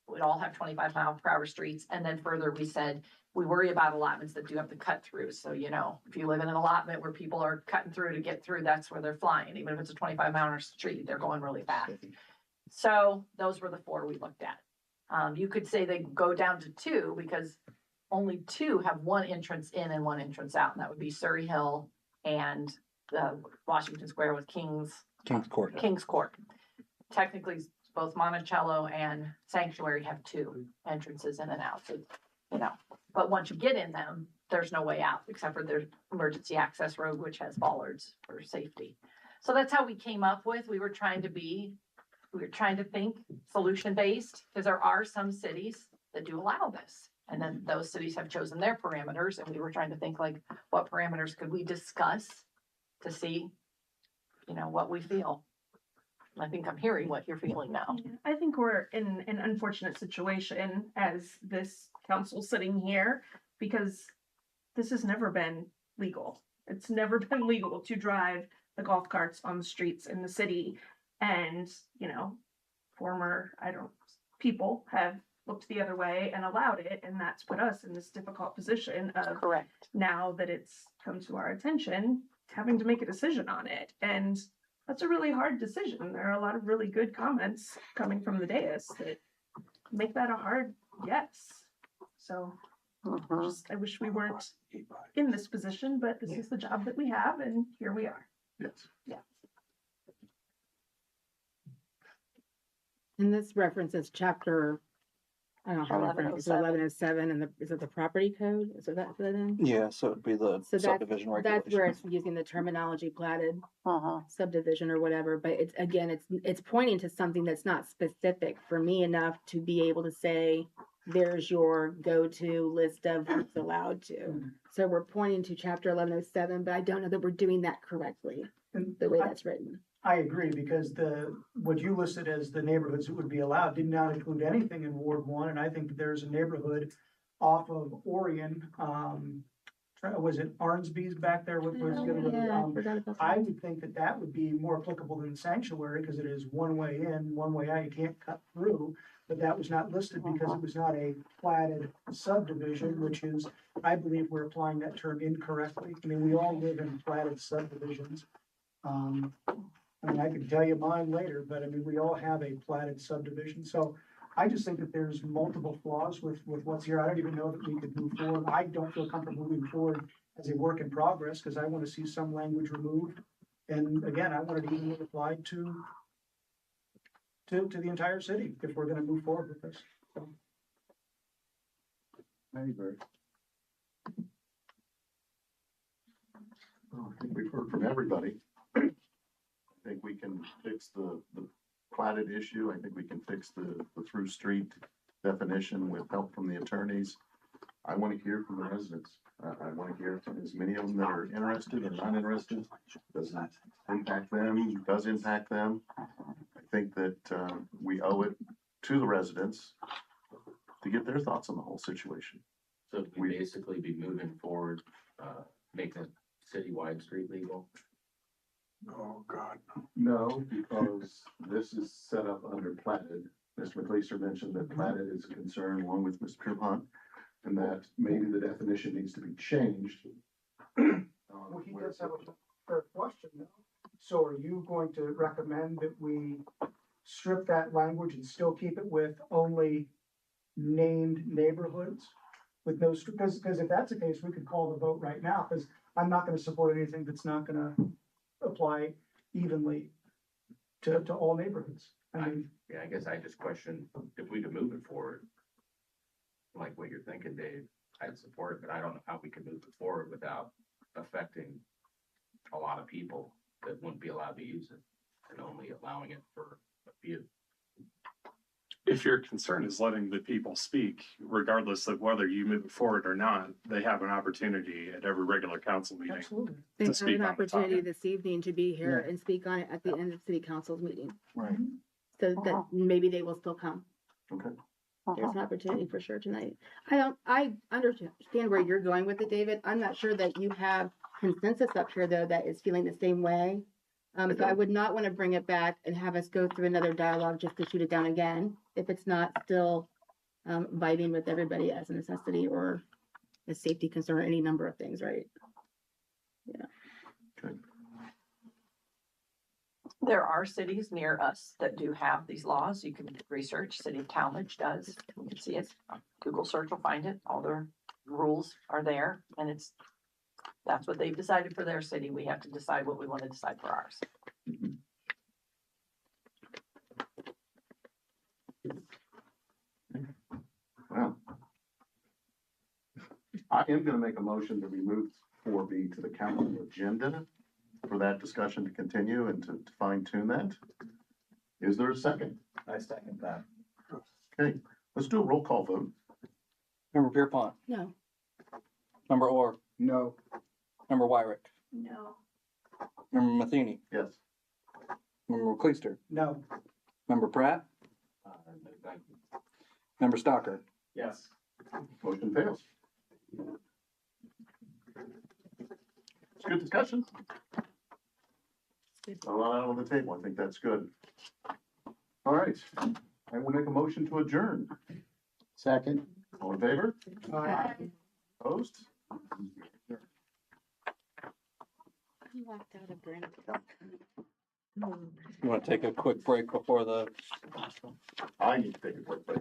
would all have 25-mile-per-hour streets. And then further, we said, we worry about allotments that do have the cut through. So, you know, if you live in an allotment where people are cutting through to get through, that's where they're flying. Even if it's a 25-mile-an-hour street, they're going really fast. So those were the four we looked at. You could say they go down to two because only two have one entrance in and one entrance out. And that would be Surrey Hill and Washington Square with Kings Kings Court. Kings Court. technically both Monticello and Sanctuary have two entrances in and out, so, you know. But once you get in them, there's no way out, except for their emergency access road, which has bollards for safety. So that's how we came up with, we were trying to think solution-based, because there are some cities that do allow this. And then those cities have chosen their parameters, and we were trying to think like, what parameters could we discuss to see, you know, what we feel. And I think I'm hearing what you're feeling now. Yeah, I think we're in an unfortunate situation as this council sitting here, because this has never been legal. It's never been legal to drive the golf carts on the streets in the city. And, you know, people have looked the other way and allowed it, and that's put us in this difficult position of, Correct. now that it's come to our attention, having to make a decision on it. And that's a really hard decision. There are a lot of really good comments coming from the dais that make that a hard yes. So I wish we weren't in this position, but this is the job that we have, and here we are. Yes. And this references chapter, I don't know how it's 1107, and is it the property code? Is it that in? Yeah, so it'd be the So subdivision that's where regulations. it's using the terminology platted subdivision or whatever, but it's, again, it's pointing to something that's not specific for me enough to be able to say, there's your go-to list of what's allowed to. So we're pointing to chapter 1107, but I don't know that we're doing that correctly, And the way that's written. I agree, because what you listed as the neighborhoods that would be allowed did not include anything in Ward 1, and I think that there's a neighborhood off of Orion, was it Arnsby's back there? What was it? Yeah, I forgot about I that. would think that that would be more applicable than Sanctuary, because it is one way in, one way out, you can't cut through. But that was not listed because it was not a platted subdivision, which is, I believe we're applying that term incorrectly. I mean, we all live in platted subdivisions. I mean, I can tell you mine later, but I mean, we all have a platted subdivision. So I just think that there's multiple flaws with what's here. I don't even know that we could move forward. I don't feel comfortable moving forward as a work in progress, because I want to see some language removed. And again, I want it even applied to the entire city if we're gonna move forward with this. So, I agree. Well, I think we've heard from everybody. I think we can fix the platted issue. I think we can fix the through street definition with help from the attorneys. I want to hear from the residents. I want to hear from as many of them that are interested or not interested. Doesn't impact them, does impact them. I think that we owe it to the residents to get their thoughts on the whole situation. So we basically be moving forward, making it citywide street legal. Oh, God. No, because this is set up under platted. Mr. McLeaser mentioned that platted is a concern along with Mr. Pierpont, and that maybe the definition needs to be changed. Well, he does have a fair question though. So are you going to recommend that we strip that language and still keep it with only named neighborhoods? With no, because if that's the case, we could call the vote right now, because I'm not gonna support anything that's not gonna apply evenly to all neighborhoods. I mean, Yeah, I guess I just question if we could move it forward. Like what you're thinking, Dave, I'd support it, but I don't know how we could move it forward without affecting a lot of people that wouldn't be allowed to use it and only allowing it for a few. If your concern is letting the people speak, regardless of whether you move forward or not, they have an opportunity at every regular council meeting. absolutely. They have speak an on the opportunity topic. this evening to be here and speak on it at the end of city council's meeting. Right. So that maybe they will still come. Okay. There's an opportunity for sure tonight. I understand where you're going with it, David. I'm not sure that you have consensus up here though that is feeling the same way. So I would not want to bring it back and have us go through another dialogue just to shoot it down again, if it's not still vibing with everybody as a necessity or a safety concern or any number of things, right? Yeah. Okay. There are cities near us that do have these laws. You can research. City of Talmadge does. You can see it. Google search will find it. All their rules are there, and that's what they've decided for their city. We have to decide what we want to decide for ours. I am gonna make a motion to remove 4B to the council agenda for that discussion to continue and to fine tune that. Is there a second? I second that. Okay, let's do a roll call vote. Member Pierpont, No. member Orr, No, member Wyrick, No. member Matheny, Yes. member Cleaster, No, member Pratt, member Stocker. Yes. Motion fails. It's good discussion. A lot out on the table. I think that's good. All right, I will make a motion to adjourn. second. All in favor? Opposed? You walked out of Brandon. You wanna take a quick break before the I need to take a quick break.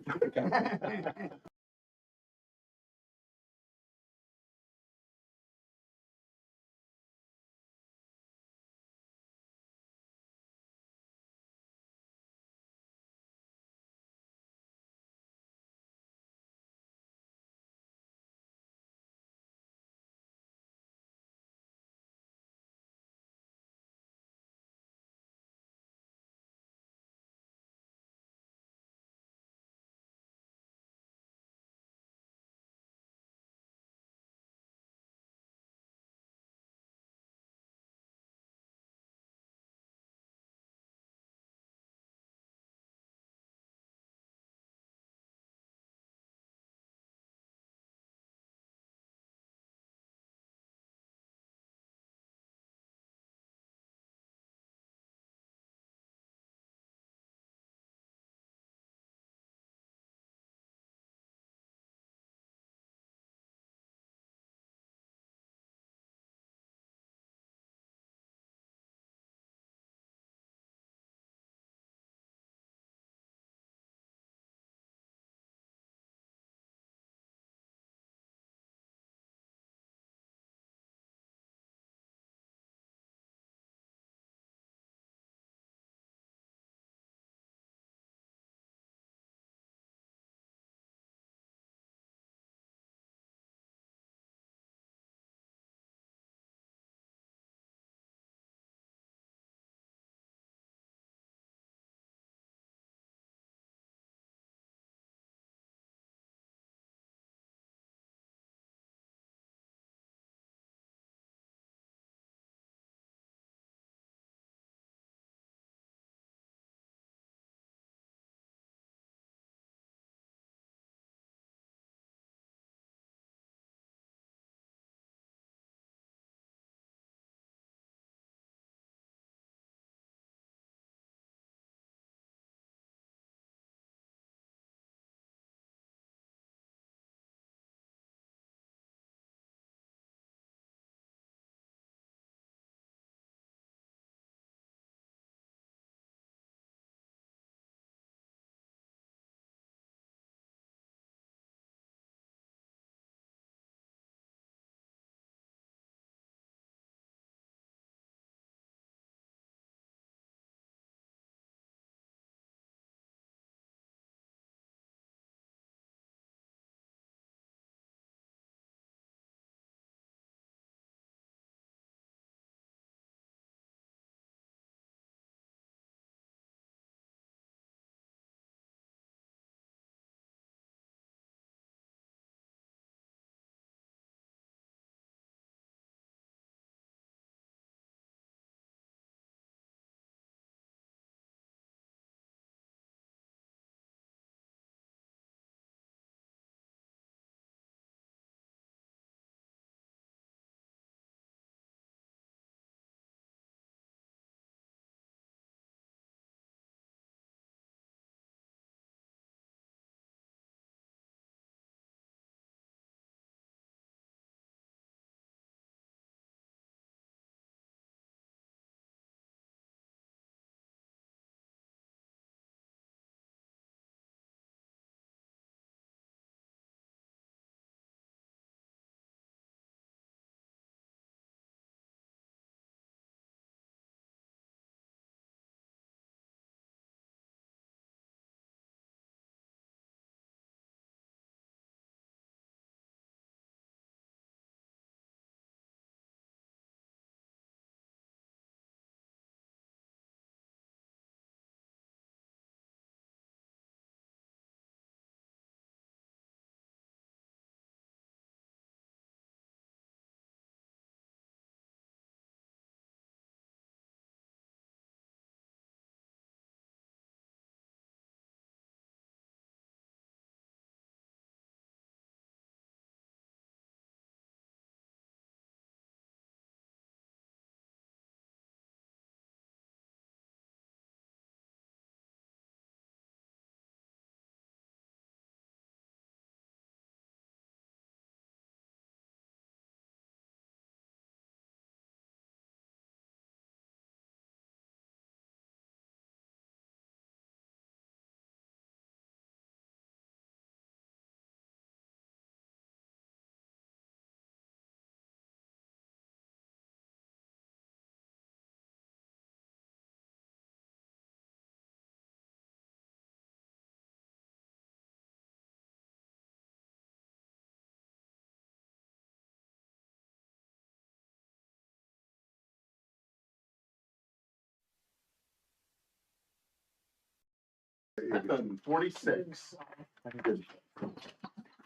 7:46.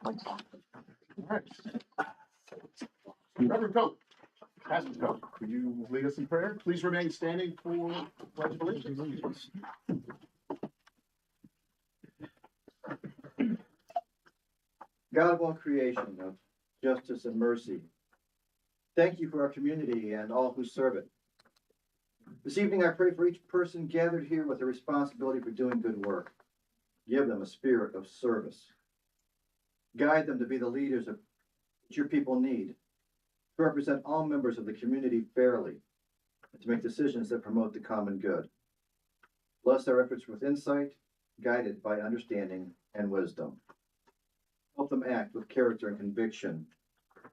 Alright. Reverend Coe, Pastor Coe, will you lead us in prayer? Please remain standing for pledge of allegiance. God of all creation, of justice and mercy, thank you for our community and all who serve it. This evening, I pray for each person gathered here with a responsibility for doing good work. Give them a spirit of service. Guide them to be the leaders that your people need, to represent all members of the community fairly, and to make decisions that promote the common good. Bless their efforts with insight, guided by understanding and wisdom. Help them act with character and conviction.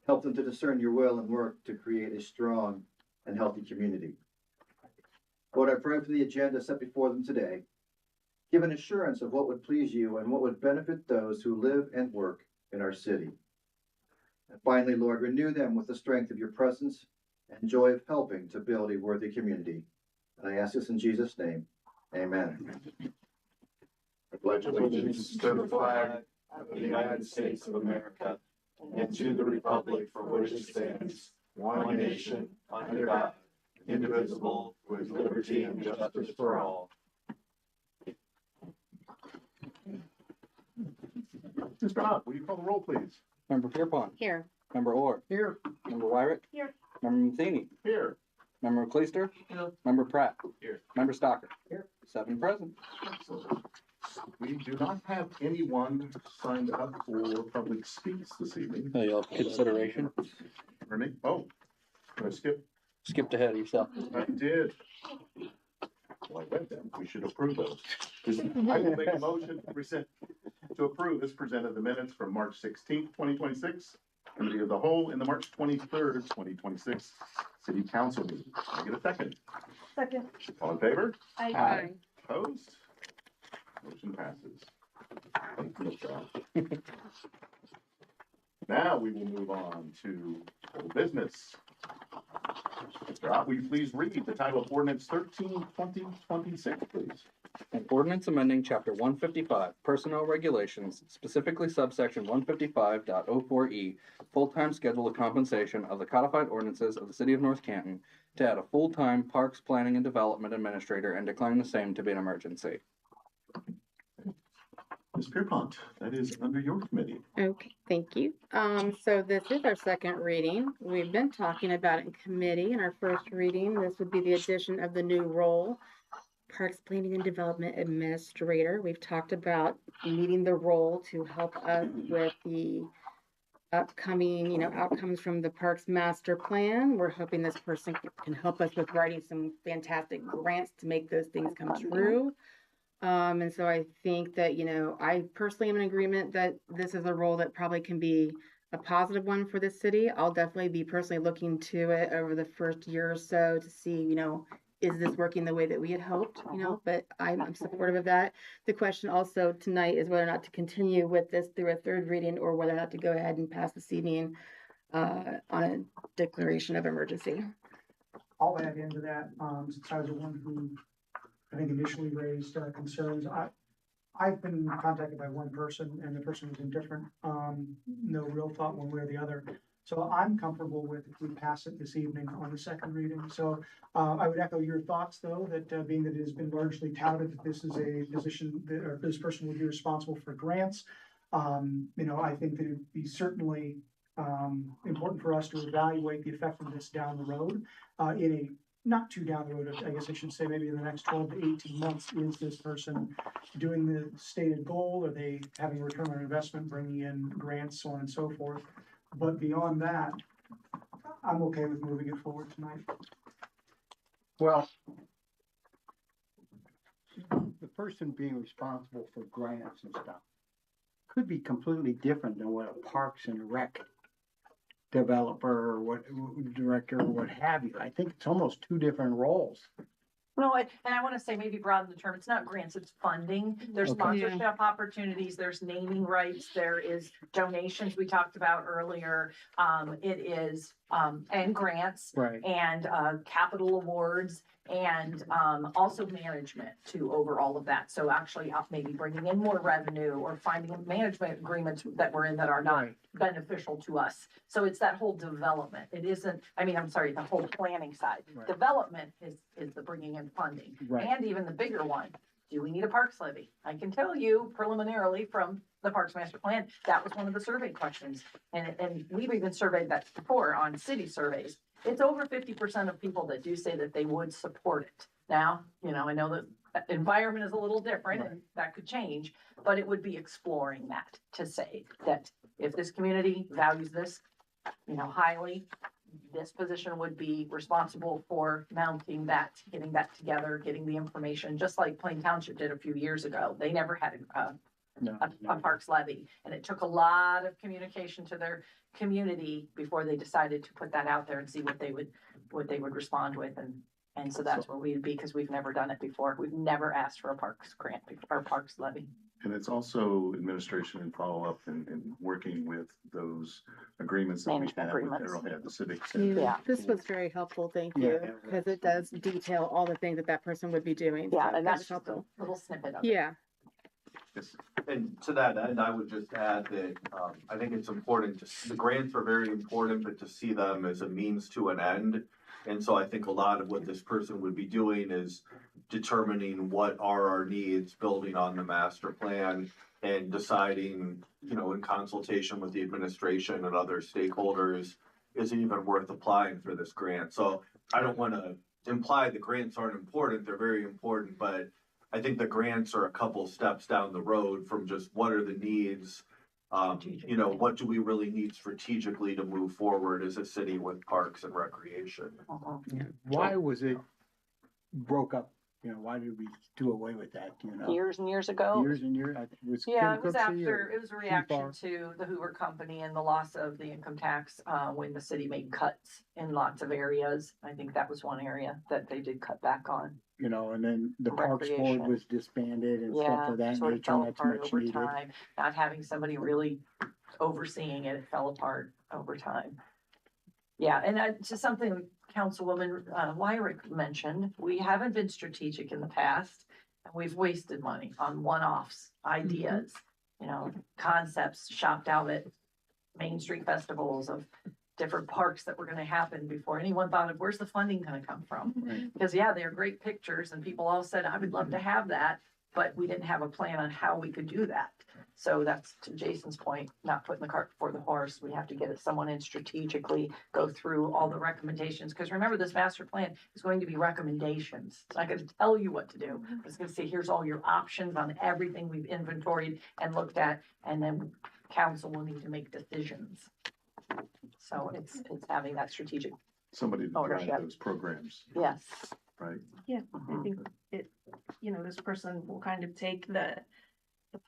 Help them to discern your will and work to create a strong and healthy community. Lord, I pray for the agenda set before them today. Give an assurance of what would please you and what would benefit those who live and work in our city. And finally, Lord, renew them with the strength of your presence and joy of helping to build a worthy community. And I ask this in Jesus' name. Amen. I pledge allegiance to the flag of the United States of America and to the republic for which it stands, one nation, under God, indivisible, with liberty and justice for all. Mr. Knopf, will you call the roll, please? Member Pierpont, Here. Member Orr, Here. Member Wyrick. Here. Member Matheny, Here. Member Cleister. Here. Member Pratt. Here. Member Stocker. Here. 7 present. We do not have anyone signed up for public speaks this evening. Y'all consideration. Renee, oh, did I skip? Skipped ahead of yourself. I did. Well, I read them. We should approve those. I will make a motion to approve as presented the minutes from March 16th, 2026, Committee of the Whole, and the March 23rd, 2026 City Council meeting. Can I get a second? Second. All in favor? I Opposed? Motion passes. Thank you, Mr. Now we will move on to old business. Mr. Ott, will you please read the title of ordinance 13/2026, please? An ordinance amending chapter 155, personnel regulations, specifically subsection 155.04E, full-time schedule of compensation of the codified ordinances of the city of North Canton to add a full-time parks planning and development administrator and declaring the same to be an emergency. Ms. Pierpont, that is under your committee. Okay, thank you. So this is our second reading. We've been talking about it in committee. In our first reading, this would be the addition of the new role, Parks Planning and Development Administrator. We've talked about needing the role to help us with the upcoming, outcomes from the Parks Master Plan. We're hoping this person can help us with writing some fantastic grants to make those things come true. And so I think that, I personally am in agreement that this is a role that probably can be a positive one for the city. I'll definitely be personally looking to it over the first year or so to see, is this working the way that we had hoped, but I'm supportive of that. The question also tonight is whether or not to continue with this through a third reading or whether or not to go ahead and pass this evening on a declaration of emergency. I'll add into that, since I was the one who I think initially raised concerns. I've been contacted by one person and the person was indifferent, no real thought one way or the other. So I'm comfortable with if we pass it this evening on the second reading. So I would echo your thoughts though, that being that it has been largely touted that this is a position that, or this person would be responsible for grants. I think that it'd be certainly important for us to evaluate the effectiveness down the road in a not too down the road, I guess I should say maybe in the next 12 to 18 months, is this person doing the stated goal? Are they having a return on investment, bringing in grants, so on and so forth? But beyond that, I'm okay with moving it forward tonight. Well, the person being responsible for grants and stuff could be completely different than what a Parks and Rec developer or what director or what have you. I think it's almost two different roles. No, and I want to say maybe broaden the term. It's not grants, it's funding. There's Okay. sponsorship opportunities, there's naming rights, there is donations we talked about earlier. It is and grants Right. and, capital awards and, also management too over all of that. So actually maybe bringing in more revenue or finding management agreements that we're in that are not Right. beneficial to us. So it's that whole development. It isn't, I mean, I'm sorry, the whole planning side. Right. Development is the bringing in funding. Right. And even the bigger one, do we need a parks levy? I can tell you preliminarily from the Parks Master Plan, that was one of the survey questions. And we've even surveyed that before on city surveys. It's over 50% of people that do say that they would support it. Now, you know, I know that environment is a little different and that could change, but it would be exploring that to say that if this community values this, you know, highly, this position would be responsible for mounting that, getting that together, getting the information, just like Plain Township did a few years ago. They never had a parks levy, and it took a lot of communication to their community before they decided to put that out there and see what they would respond with. And so that's where we'd be, because we've never done it before. We've never asked for a parks grant or parks levy. And it's also administration and follow-up and working with those agreements that we Management have with agreements. Arrowhead, the civic center. Yeah. This was very helpful, thank Yeah, you, it because it does detail all the things that that person would be doing. Yeah, so and that's was just a helpful. little snippet of it. Yeah, Yes. And to that end, I would just add that, I think it's important the grants are very important, but to see them as a means to an end. And so I think a lot of what this person would be doing is determining what are our needs, building on the master plan and deciding, you know, in consultation with the administration and other stakeholders, is it even worth applying for this grant? So I don't want to imply the grants aren't important. They're very important, but I think the grants are a couple steps down the road from just what are the needs, you know, what do we really need strategically to move forward as a city with parks and recreation? Why was it broke up? You know, why did we do away with that? You know, Years and years ago. years and years. I think it was Yeah, it was Cooksey or after, it was a reaction Far? to the Hoover Company and the loss of the income tax, when the city made cuts in lots of areas. I think that was one area that they did cut back on. You know, and then the Parks Board Recreation. was disbanded and stuff Yeah, of that sort of nature. fell Not too apart much over needed. time, not having somebody really overseeing it, it fell apart over time. Yeah, and just something Councilwoman Wyrick mentioned, we haven't been strategic in the past, and we've wasted money on one-offs, ideas, you know, concepts shopped out at Main Street festivals of different parks that were gonna happen before anyone thought of where's the funding gonna come from? Right. Because yeah, they're great pictures and people all said, I would love to have that, but we didn't have a plan on how we could do that. So that's to Jason's point, not putting the cart before the horse. We have to get someone in strategically, go through all the recommendations. Because remember, this master plan is going to be recommendations. It's not going to tell you what to do. It's going to say, here's all your options on everything we've inventoried and looked at, and then council will need to make decisions. So it's having that strategic, Somebody to drive Ownership. those programs, yes. right? Yeah, I think it, you know, this person will kind of take the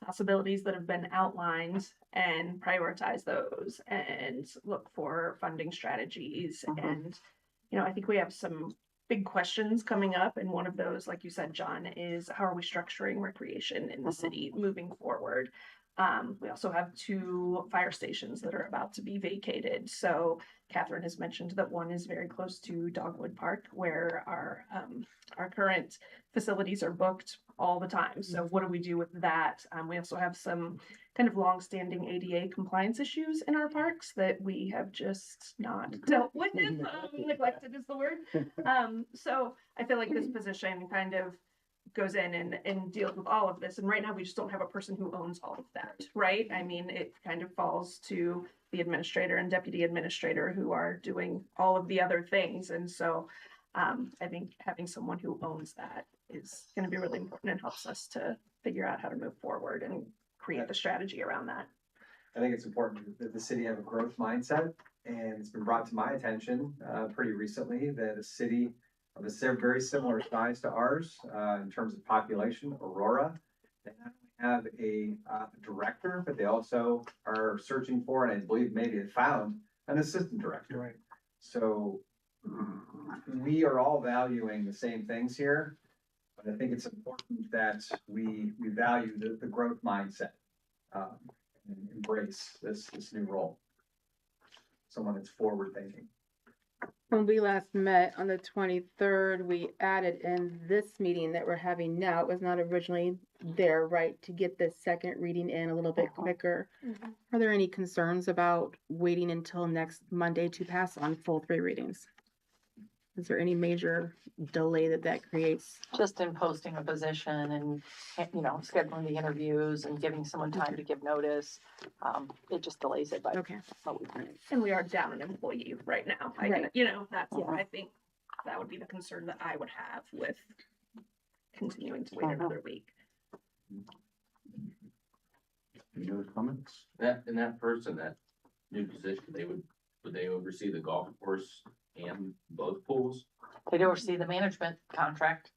possibilities that have been outlined and prioritize those and look for funding strategies. And, you know, I think we have some big questions coming up. And one of those, like you said, John, is how are we structuring recreation in the city moving forward? We also have 2 fire stations that are about to be vacated. So Catherine has mentioned that one is very close to Dogwood Park, where our current facilities are booked all the time. So what do we do with that? We also have some kind of longstanding ADA compliance issues in our parks that we have just not dealt with. Neglected is the word. So I feel like this position kind of goes in and deals with all of this. And right now we just don't have a person who owns all of that, right? I mean, it kind of falls to the administrator and deputy administrator who are doing all of the other things. And so I think having someone who owns that is going to be really important and helps us to figure out how to move forward and create the strategy around that. I think it's important that the city have a growth mindset, and it's been brought to my attention pretty recently that a city of a very similar size to ours in terms of population, Aurora, they not only have a director, but they also are searching for, and I believe maybe have found, an assistant director. Right. So we are all valuing the same things here, but I think it's important that we value the growth mindset and embrace this new role. Someone that's forward thinking. When we last met on the 23rd, we added in this meeting that we're having now, it was not originally there, right, to get the second reading in a little bit quicker. Are there any concerns about waiting until next Monday to pass on full 3 readings? Is there any major delay that creates? Just in posting a position and, scheduling the interviews and giving someone time to give notice. It just delays it by Okay. a week. And we are down an employee right now. Right. That's, Yeah. I think that would be the concern that I would have with continuing to wait another week. Any other comments? That person, that new position, would they oversee the golf course and both pools? They oversee the management contract.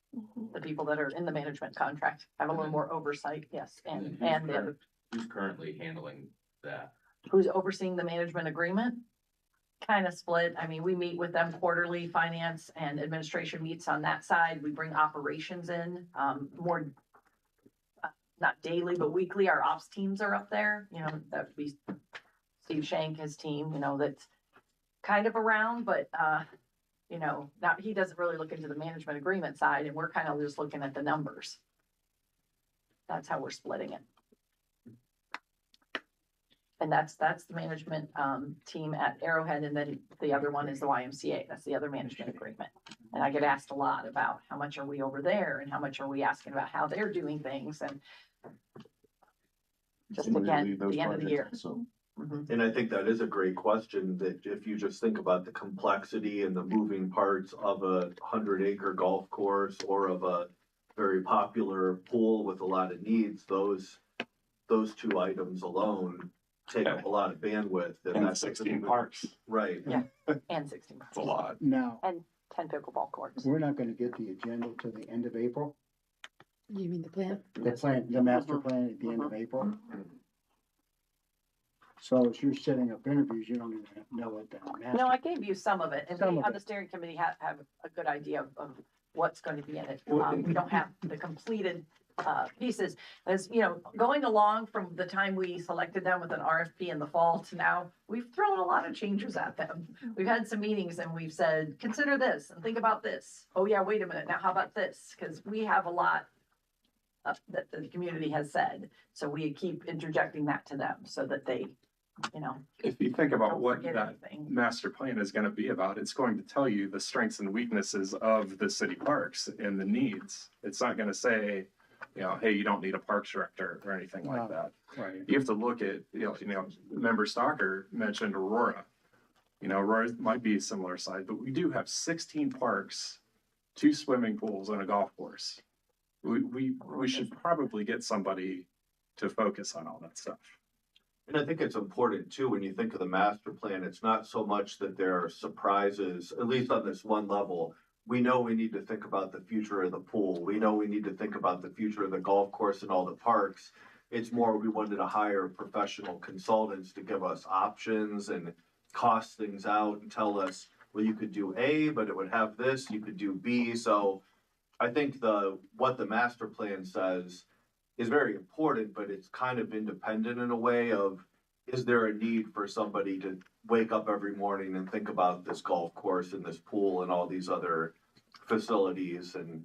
The people that are in the management contract have a little more oversight, yes, and the other. Who's currently handling that? Who's overseeing the management agreement? Kind of split. I mean, we meet with them quarterly, finance and administration meets on that side. We bring operations in, more, not daily, but weekly. Our ops teams are up there, that would be Steve Shank, his team, that's kind of around, but, not, he doesn't really look into the management agreement side, and we're kind of just looking at the numbers. That's how we're splitting it. And that's the management, team at Arrowhead, and then the other one is the YMCA, that's the other management agreement. And I get asked a lot about how much are we over there, and how much are we asking about how they're doing things, and just Somebody again, lead those the end of the year. projects, So, And I think that is a great question, that if you just think about the complexity and the moving parts of a 100-acre golf course or of a very popular pool with a lot of needs, those 2 items alone take up a lot of bandwidth. And that's 16 parks. Right. And 16 It's a lot. Now, and 10 pickleball courts. we're not gonna get the agenda till the end of April, You mean the plan? the master plan at the end of April. So as you're setting up interviews, you don't even know what the master. No, I gave you some of it, and Some we of on it. the steering committee have a good idea of what's going to be in it. Well, We don't have the completed pieces. As going along from the time we selected them with an RFP in the fall to now, we've thrown a lot of changes at them. We've had some meetings and we've said, consider this and think about this. Oh yeah, wait a minute, now how about this? Because we have a lot that the community has said, so we keep interjecting that to them so that they, If you think about don't what forget that anything. master plan is gonna be about, it's going to tell you the strengths and weaknesses of the city parks and the needs. It's not gonna say, hey, you don't need a parks director or anything like Wow. that. Right. You have to look at, Member Stalker mentioned Aurora. Aurora might be a similar size, but we do have 16 parks, 2 swimming pools and a golf course. We should probably get somebody to focus on all that stuff. And I think it's important too, when you think of the master plan, it's not so much that there are surprises, at least on this one level. We know we need to think about the future of the pool. We know we need to think about the future of the golf course and all the parks. It's more, we wanted to hire professional consultants to give us options and cost things out and tell us, well, you could do A, but it would have this, you could do B. So I think what the master plan says is very important, but it's kind of independent in a way of, is there a need for somebody to wake up every morning and think about this golf course and this pool and all these other facilities? And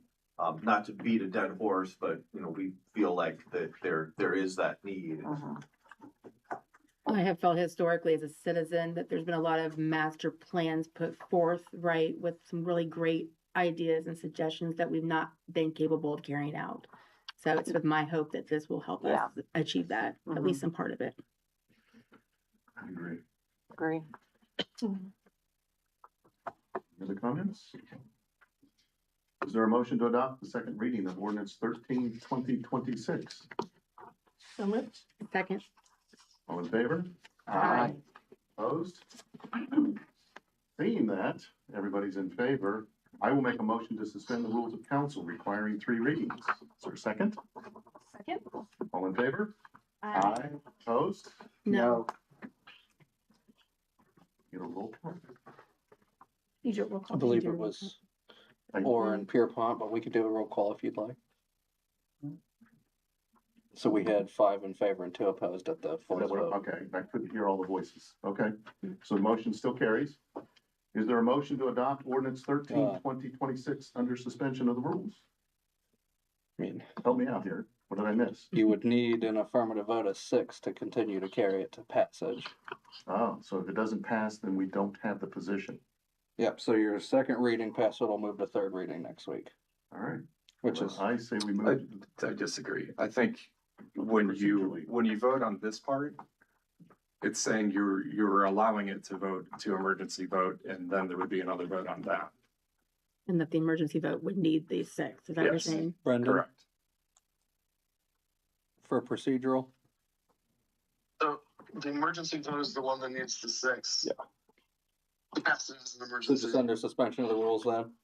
not to beat a dead horse, but we feel like that there is that need. I have felt historically as a citizen that there's been a lot of master plans put forth, right, with some really great ideas and suggestions that we've not been capable of carrying out. So it's with my hope that this will help us achieve that, at least some part of it. I agree. Agree. Other comments? Is there a motion to adopt the second reading of ordinance 13/2026? So moved. Second. All in favor? Aye. Opposed? Seeing that everybody's in favor, I will make a motion to suspend the rules of council requiring 3 readings. Is there a second? Second. All in favor? Opposed? No. Get a roll call? You do a roll call. I believe it was Orr and Pierpont, but we could do a roll call if you'd like. So we had 5 in favor and 2 opposed at the Is fourth that what- vote. Okay, I couldn't hear all the voices. Okay, so the motion still carries. Is there a motion to adopt ordinance 13/2026 under suspension of the rules? I mean, Help me out here. What did I miss? you would need an affirmative vote of 6 to continue to carry it to passage. Oh, so if it doesn't pass, then we don't have the position. Yep, so your second reading pass will move to third reading next week, All right. which Well, is, I say we move. I disagree. I think when you vote on this part, it's saying you're allowing it to vote to emergency vote, and then there would be another vote on that. And that the emergency vote would need these 6, is that what you're Yes. saying? Brendan, Correct. for procedural? So the emergency vote is the one that needs the 6. Yeah. To pass it as an So emergency. just under suspension of the rules then?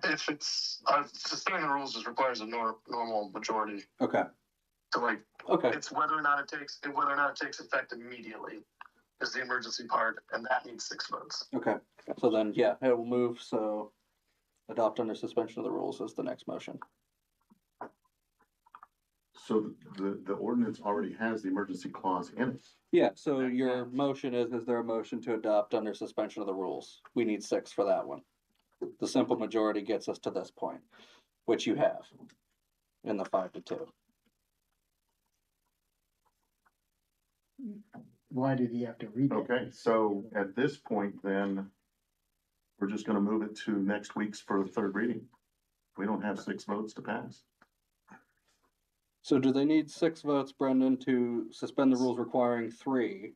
If it's, suspending the rules just requires a normal majority. Okay, So like, okay, it's whether or not it takes effect immediately is the emergency part, and that needs 6 votes. okay. So then, yeah, it will move, so adopt under suspension of the rules is the next motion. So the ordinance already has the emergency clause in it. Yeah, so your motion is there a motion to adopt under suspension of the rules? We need 6 for that one. The simple majority gets us to this point, which you have in the 5-2. Why did he have to read it? Okay, so at this point, then, we're just gonna move it to next week's for the third reading. We don't have 6 votes to pass. So do they need 6 votes, Brendan, to suspend the rules requiring 3?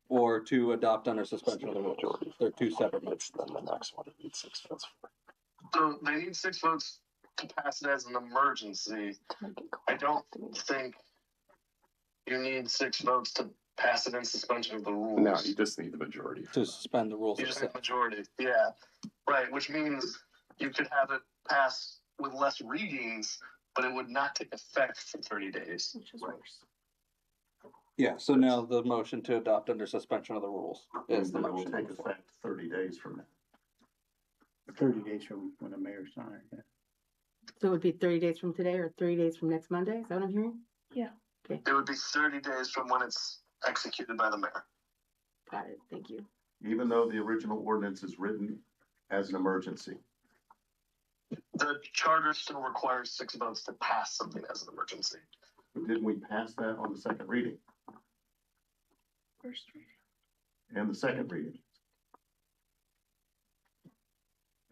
Or to adopt under suspension of the rules? They're 2 separate motions. Then the next one needs 6 votes. So they need 6 votes to pass it as an emergency. I don't think you need 6 votes to pass it in suspension of the rules. No, you just need the majority. To suspend the rules You of just need 6. majority, yeah, right, which means you could have it pass with less readings, but it would not take effect for 30 days. Which is worse. Yeah, so now the motion to adopt under suspension of the rules is the And it will motion. take effect 30 days from now. 30 days from when the mayor signed it. So it would be 30 days from today or 30 days from next Monday, is that what I'm hearing? It would be 30 days from when it's executed by the mayor. Got it, thank you. Even though the original ordinance is written as an emergency. The charter still requires 6 votes to pass something as an emergency. But didn't we pass that on the second reading First reading. and the second reading?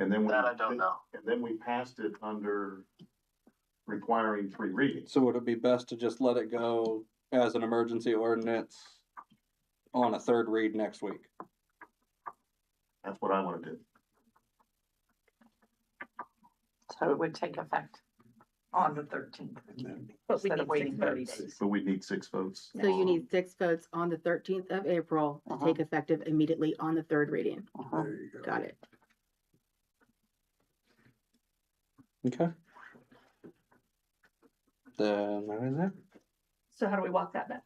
And then That I don't know. And then we passed it under requiring 3 readings. So would it be best to just let it go as an emergency ordinance on a third read next week? That's what I wanna do. So it would take effect on the 13th. But we Instead of need waiting 6 30 votes. days. But we need 6 votes. So you need 6 votes on the 13th of April to take effective immediately on the third reading. There you go. Got it. Okay. Then, that is it. So how do we walk that back?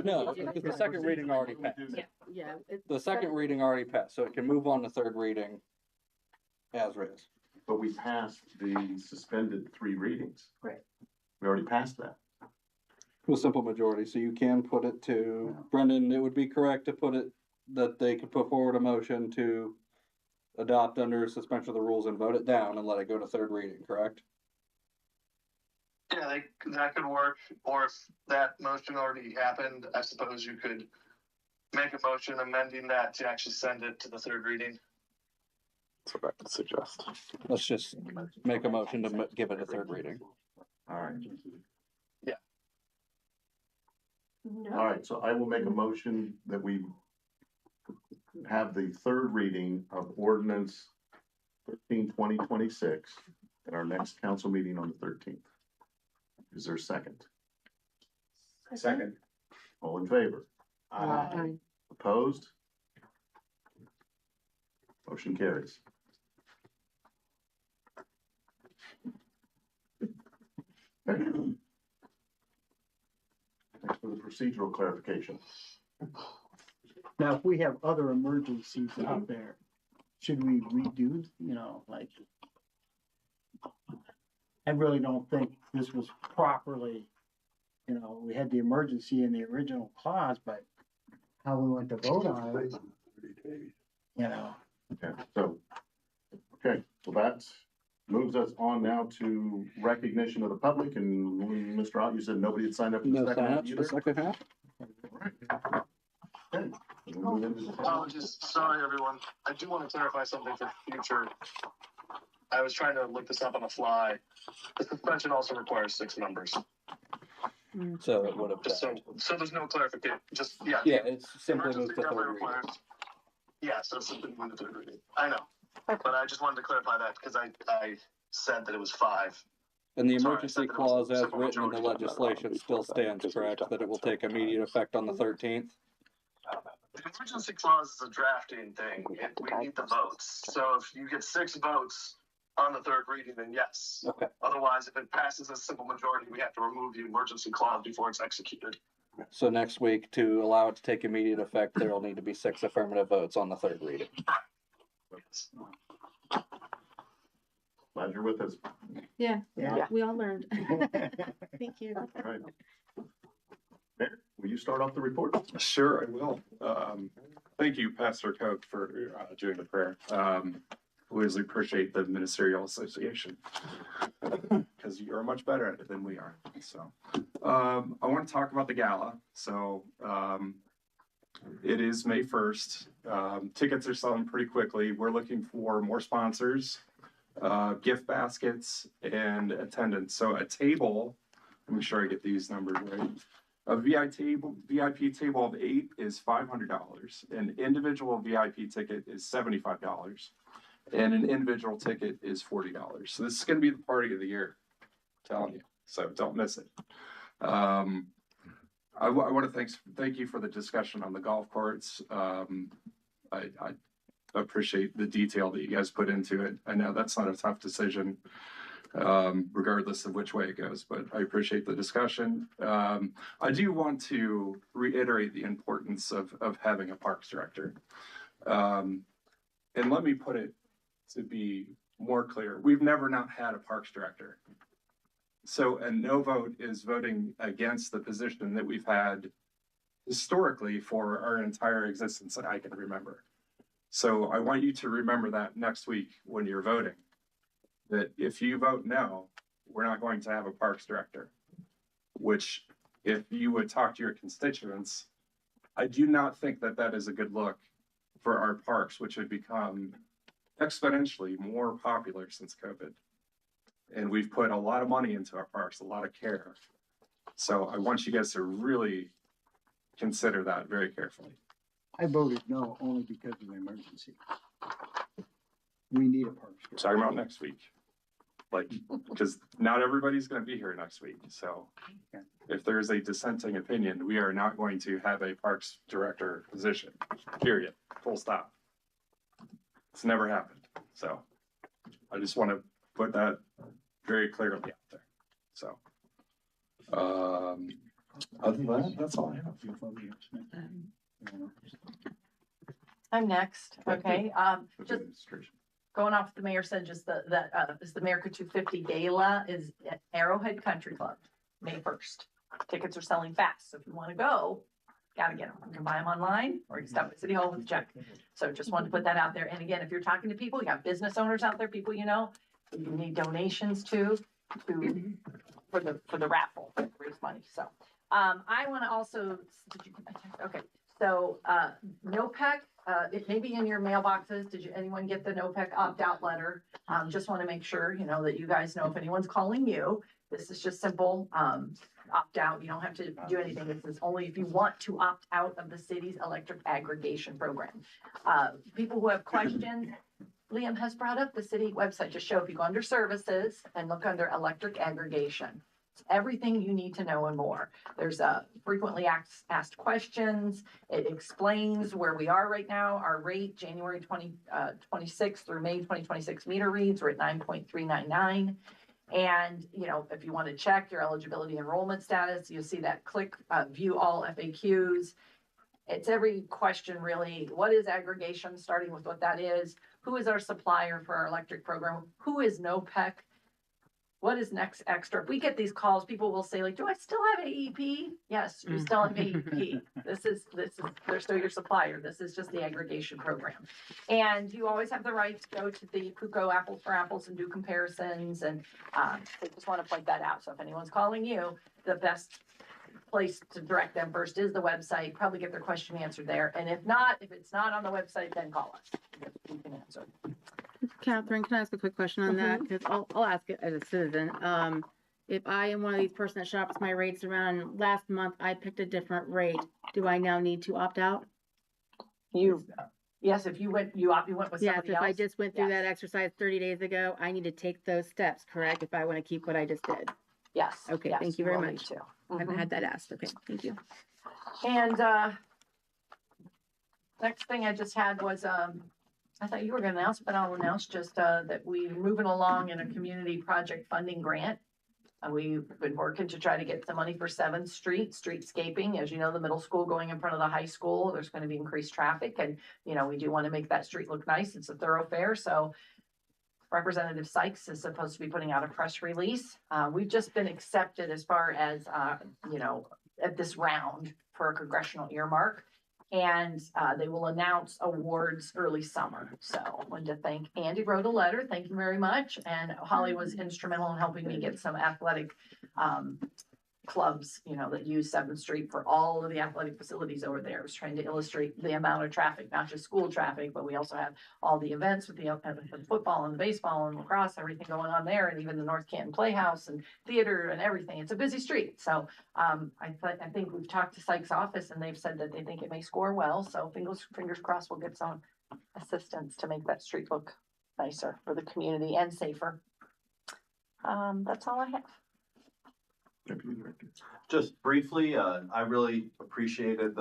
No, because the second reading already passed. Yeah. The second reading already passed, so it can move on to third reading as is. But we passed the suspended 3 readings. Right. We already passed that. With simple majority, so you can put it to, Brendan, it would be correct to put it, that they could put forward a motion to adopt under suspension of the rules and vote it down and let it go to third reading, correct? Yeah, that could work, or if that motion already happened, I suppose you could make a motion amending that to actually send it to the third reading. That's what I would suggest. Let's just make a motion to give it a third reading. All right. No. All right, so I will make a motion that we have the third reading of ordinance 13/2026 at our next council meeting on the 13th. Is there a second? Second. All in favor? Aye. Opposed? Motion carries. Thanks for the procedural clarification. Now, if we have other emergencies out there, should we redo, like? I really don't think this was properly you know, we had the emergency in the original clause, but how we went to vote on it, you know. Okay, so, okay, so that moves us on now to recognition of the public, and Mr. Ott, you said nobody had signed up for the No second half signups for either? the second half? Alright. Okay. We'll move into the second half. Apologies, sorry, everyone. I do want to clarify something for future. I was trying to look this up on the fly. The suspension also requires 6 members. So it would have Just died. so there's no clarification, just, yeah. Yeah, it's simply Emergency moved to definitely third reading. requires. Yeah, so it's simply moved to third reading. I know, but I just wanted to clarify that because I said that it was 5. And the Sorry, I emergency said that it was clause a as simple written in the majority. legislation still stands, correct? That it will take immediate effect on the 13th? The emergency clause is a drafting thing. We need the votes. So if you get 6 votes on the third reading, then yes. Okay. Otherwise, if it passes a simple majority, we have to remove the emergency clause before it's executed. So next week, to allow it to take immediate effect, there will need to be 6 affirmative votes on the third reading. Glad you're with us. Yeah, Yeah. we all learned. Thank you. All right. Mayor, will you start off the report? Sure, I will. Thank you, Pastor Koch, for doing the prayer. Always appreciate the ministerial association because you are much better at it than we are. So, I want to talk about the gala. So, it is May 1st. Tickets are selling pretty quickly. We're looking for more sponsors, gift baskets, and attendance. So, a table. Let me make sure I get these numbers right. A VIP table of 8 is $500. An individual VIP ticket is $75. And an individual ticket is $40. So this is going to be the party of the year, I'm telling you. So don't miss it. I want to thank you for the discussion on the golf courts. I appreciate the detail that you guys put into it. I know that's not a tough decision, regardless of which way it goes, but I appreciate the discussion. I do want to reiterate the importance of having a parks director. And let me put it to be more clear. We've never not had a parks director. So a no vote is voting against the position that we've had historically for our entire existence that I can remember. So I want you to remember that next week when you're voting, that if you vote no, we're not going to have a parks director, which if you would talk to your constituents, I do not think that that is a good look for our parks, which have become exponentially more popular since COVID. And we've put a lot of money into our parks, a lot of care. So I want you guys to really consider that very carefully. I voted no only because of the emergency. We need a park. Talking about next week. Like, because not everybody's going to be here next week. So if there's a dissenting opinion, we are not going to have a parks director position, period, full stop. It's never happened. So I just want to put that very clearly out there. So, other than that, that's all I have. I'm next, okay, just Administration. going off what the mayor said, just is the America 250 Gala is at Arrowhead Country Club, May 1st. Tickets are selling fast, so if you wanna go, gotta get them. You can buy them online, or you can stop at City Hall with a check. So just wanted to put that out there, and again, if you're talking to people, you got business owners out there, people you know, you need donations to for the raffle, to raise money, so. I wanna also, okay, so, NOPEC, it may be in your mailboxes. Did anyone get the NOPEC opt-out letter? Just want to make sure, you know, that you guys know if anyone's calling you, this is just simple, opt-out. You don't have to do anything. This is only if you want to opt out of the city's electric aggregation program. People who have questions, Liam has brought up the city website. Just show if you go under services and look under electric aggregation. It's everything you need to know and more. There's frequently asked questions. It explains where we are right now. Our rate, January 2026 through May 2026 meter reads, we're at 9.399. And, you know, if you want to check your eligibility enrollment status, you'll see that click view all FAQs. It's every question really. What is aggregation, starting with what that is? Who is our supplier for our electric program? Who is NOPEC? what is next extra? If we get these calls, people will say like, do I still have AEP? Yes, you still have AEP. This is, they're still your supplier. This is just the aggregation program. And you always have the right to go to the PUCO Apples for Apples and do comparisons. And, I just want to point that out. So if anyone's calling you, the best place to direct them first is the website, probably get their question answered there. And if it's not on the website, then call us. We can answer. Catherine, can I ask a quick question on that? Because I'll ask it as a citizen. If I am one of these person that shops my rates around, last month I picked a different rate, do I now need to opt out? Yes, if you went with Yes, somebody else. if I just went through yes. that exercise 30 days ago, I need to take those steps, correct? If I want to keep what I just did. Yes. Okay, yes, thank you very will need much. to. I haven't had that asked. Okay, thank you. And, next thing I just had was, I thought you were gonna announce, but I'll announce just, that we're moving along in a community project funding grant. We've been working to try to get some money for 7th Street, streetscaping. As you know, the middle school going in front of the high school, there's gonna be increased traffic and, you know, we do wanna make that street look nice. It's a thoroughfare, so Representative Sykes is supposed to be putting out a press release. We've just been accepted as far as, you know, at this round for a congressional earmark. And they will announce awards early summer. So I wanted to thank Andy wrote a letter. Thank you very much. And Holly was instrumental in helping me get some athletic clubs, you know, that use 7th Street for all of the athletic facilities over there. I was trying to illustrate the amount of traffic, not just school traffic, but we also have all the events with the football and the baseball and lacrosse, everything going on there, and even the North Canton Playhouse and theater and everything. It's a busy street. So I think we've talked to Sykes' office and they've said that they think it may score well. So fingers crossed we'll get some assistance to make that street look nicer for the community and safer. That's all I have. Just briefly, I really appreciated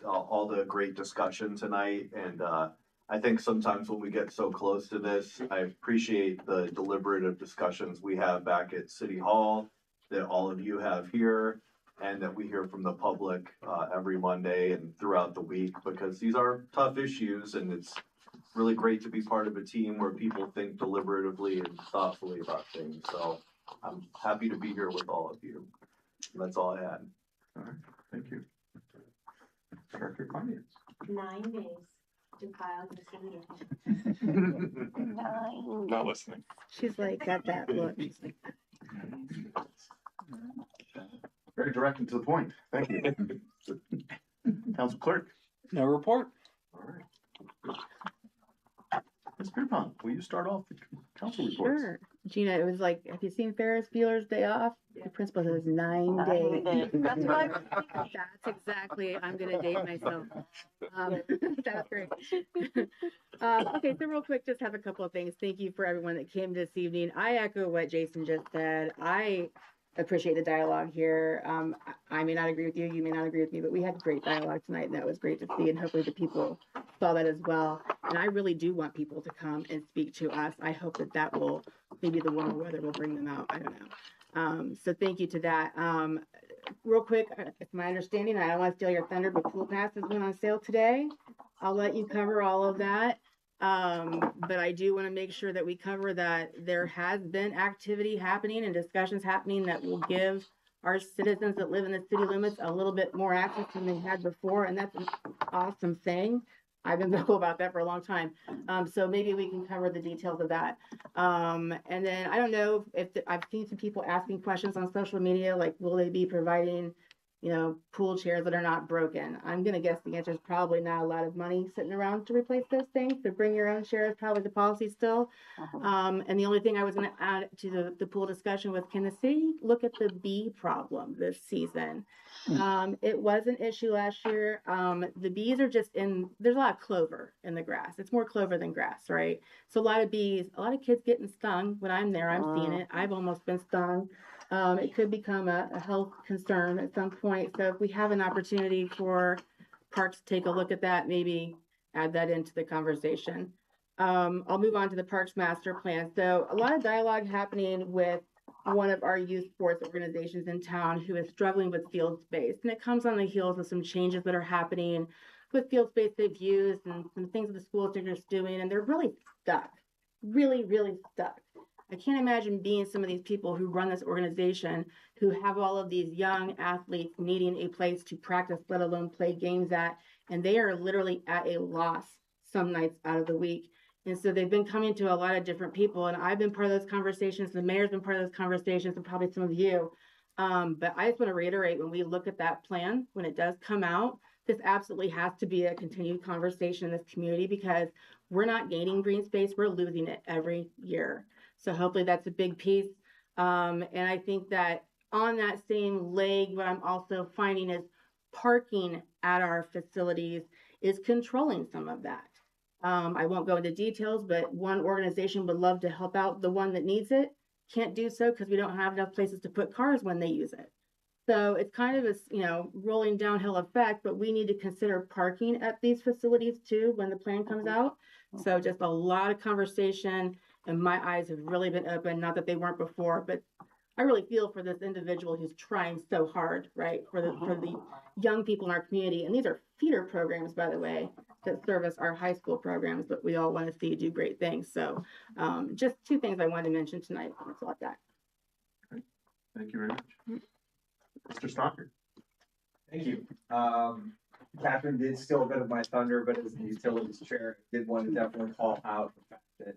all the great discussion tonight, and I think sometimes when we get so close to this, I appreciate the deliberative discussions we have back at City Hall, that all of you have here, and that we hear from the public every Monday and throughout the week, because these are tough issues, and it's really great to be part of a team where people think deliberatively and thoughtfully about things. So I'm happy to be here with all of you. That's all I had. All right, thank you. Director of Finance. 9 days to file this meeting. Not listening. She's like, got that look. She's like, Very direct and to the point. Thank you. Council Clerk. No report. All right. Ms. Pierpont, will you start off the council reports? sure. Gina, it was like, have you seen Ferris Bueller's Day Off? The principal says 9 days. That's what I'm That's exactly, I'm gonna date myself. That's great. Okay, so real quick, just have a couple of things. Thank you for everyone that came this evening. I echo what Jason just said. I appreciate the dialogue here. I may not agree with you, you may not agree with me, but we had great dialogue tonight and that was great to see, and hopefully the people saw that as well. And I really do want people to come and speak to us. I hope that that will, maybe the warmer weather will bring them out, I don't know. So thank you to that. Real quick, it's my understanding, I don't want to steal your thunder, but pool passes went on sale today. I'll let you cover all of that. But I do want to make sure that we cover that there has been activity happening and discussions happening that will give our citizens that live in the city limits a little bit more access than they had before, and that's an awesome thing. I've been vocal about that for a long time. So maybe we can cover the details of that. And then I don't know if I've seen some people asking questions on social media, like, will they be providing, you know, pool chairs that are not broken? I'm going to guess the answer is probably not a lot of money sitting around to replace those things. So bring your own chair is probably the policy still. And the only thing I was going to add to the pool discussion was, can the city look at the bee problem this season? It was an issue last year. The bees are just there's a lot of clover in the grass. It's more clover than grass, right? So a lot of bees, a lot of kids getting stung. When I'm there, I'm seeing it. I've almost been stung. It could become a health concern at some point. So if we have an opportunity for parks to take a look at that, maybe add that into the conversation. I'll move on to the Parks Master Plan. So a lot of dialogue happening with one of our youth sports organizations in town who is struggling with field space. And it comes on the heels of some changes that are happening with field space they've used and some things that the school district's doing. And they're really stuck, really, really stuck. I can't imagine being some of these people who run this organization, who have all of these young athletes needing a place to practice, let alone play games at, and they are literally at a loss some nights out of the week. And so they've been coming to a lot of different people, and I've been part of those conversations. The mayor's been part of those conversations, and probably some of you. But I just want to reiterate, when we look at that plan, when it does come out, this absolutely has to be a continued conversation in this community, because we're not gaining green space, we're losing it every year. So hopefully that's a big piece. And I think that on that same leg, what I'm also finding is parking at our facilities is controlling some of that. I won't go into details, but one organization would love to help out the one that needs it. Can't do so because we don't have enough places to put cars when they use it. So it's kind of a, rolling downhill effect, but we need to consider parking at these facilities too when the plan comes out. So just a lot of conversation, and my eyes have really been open, not that they weren't before, but I really feel for this individual who's trying so hard, right, for the young people in our community. And these are feeder programs, by the way, that service our high school programs, but we all want to see do great things. So just two things I wanted to mention tonight. That's all I've got. Thank you very much. Mr. Stocker. Thank you. Catherine did steal a bit of my thunder, but as the utilities chair, I did want to definitely call out the fact that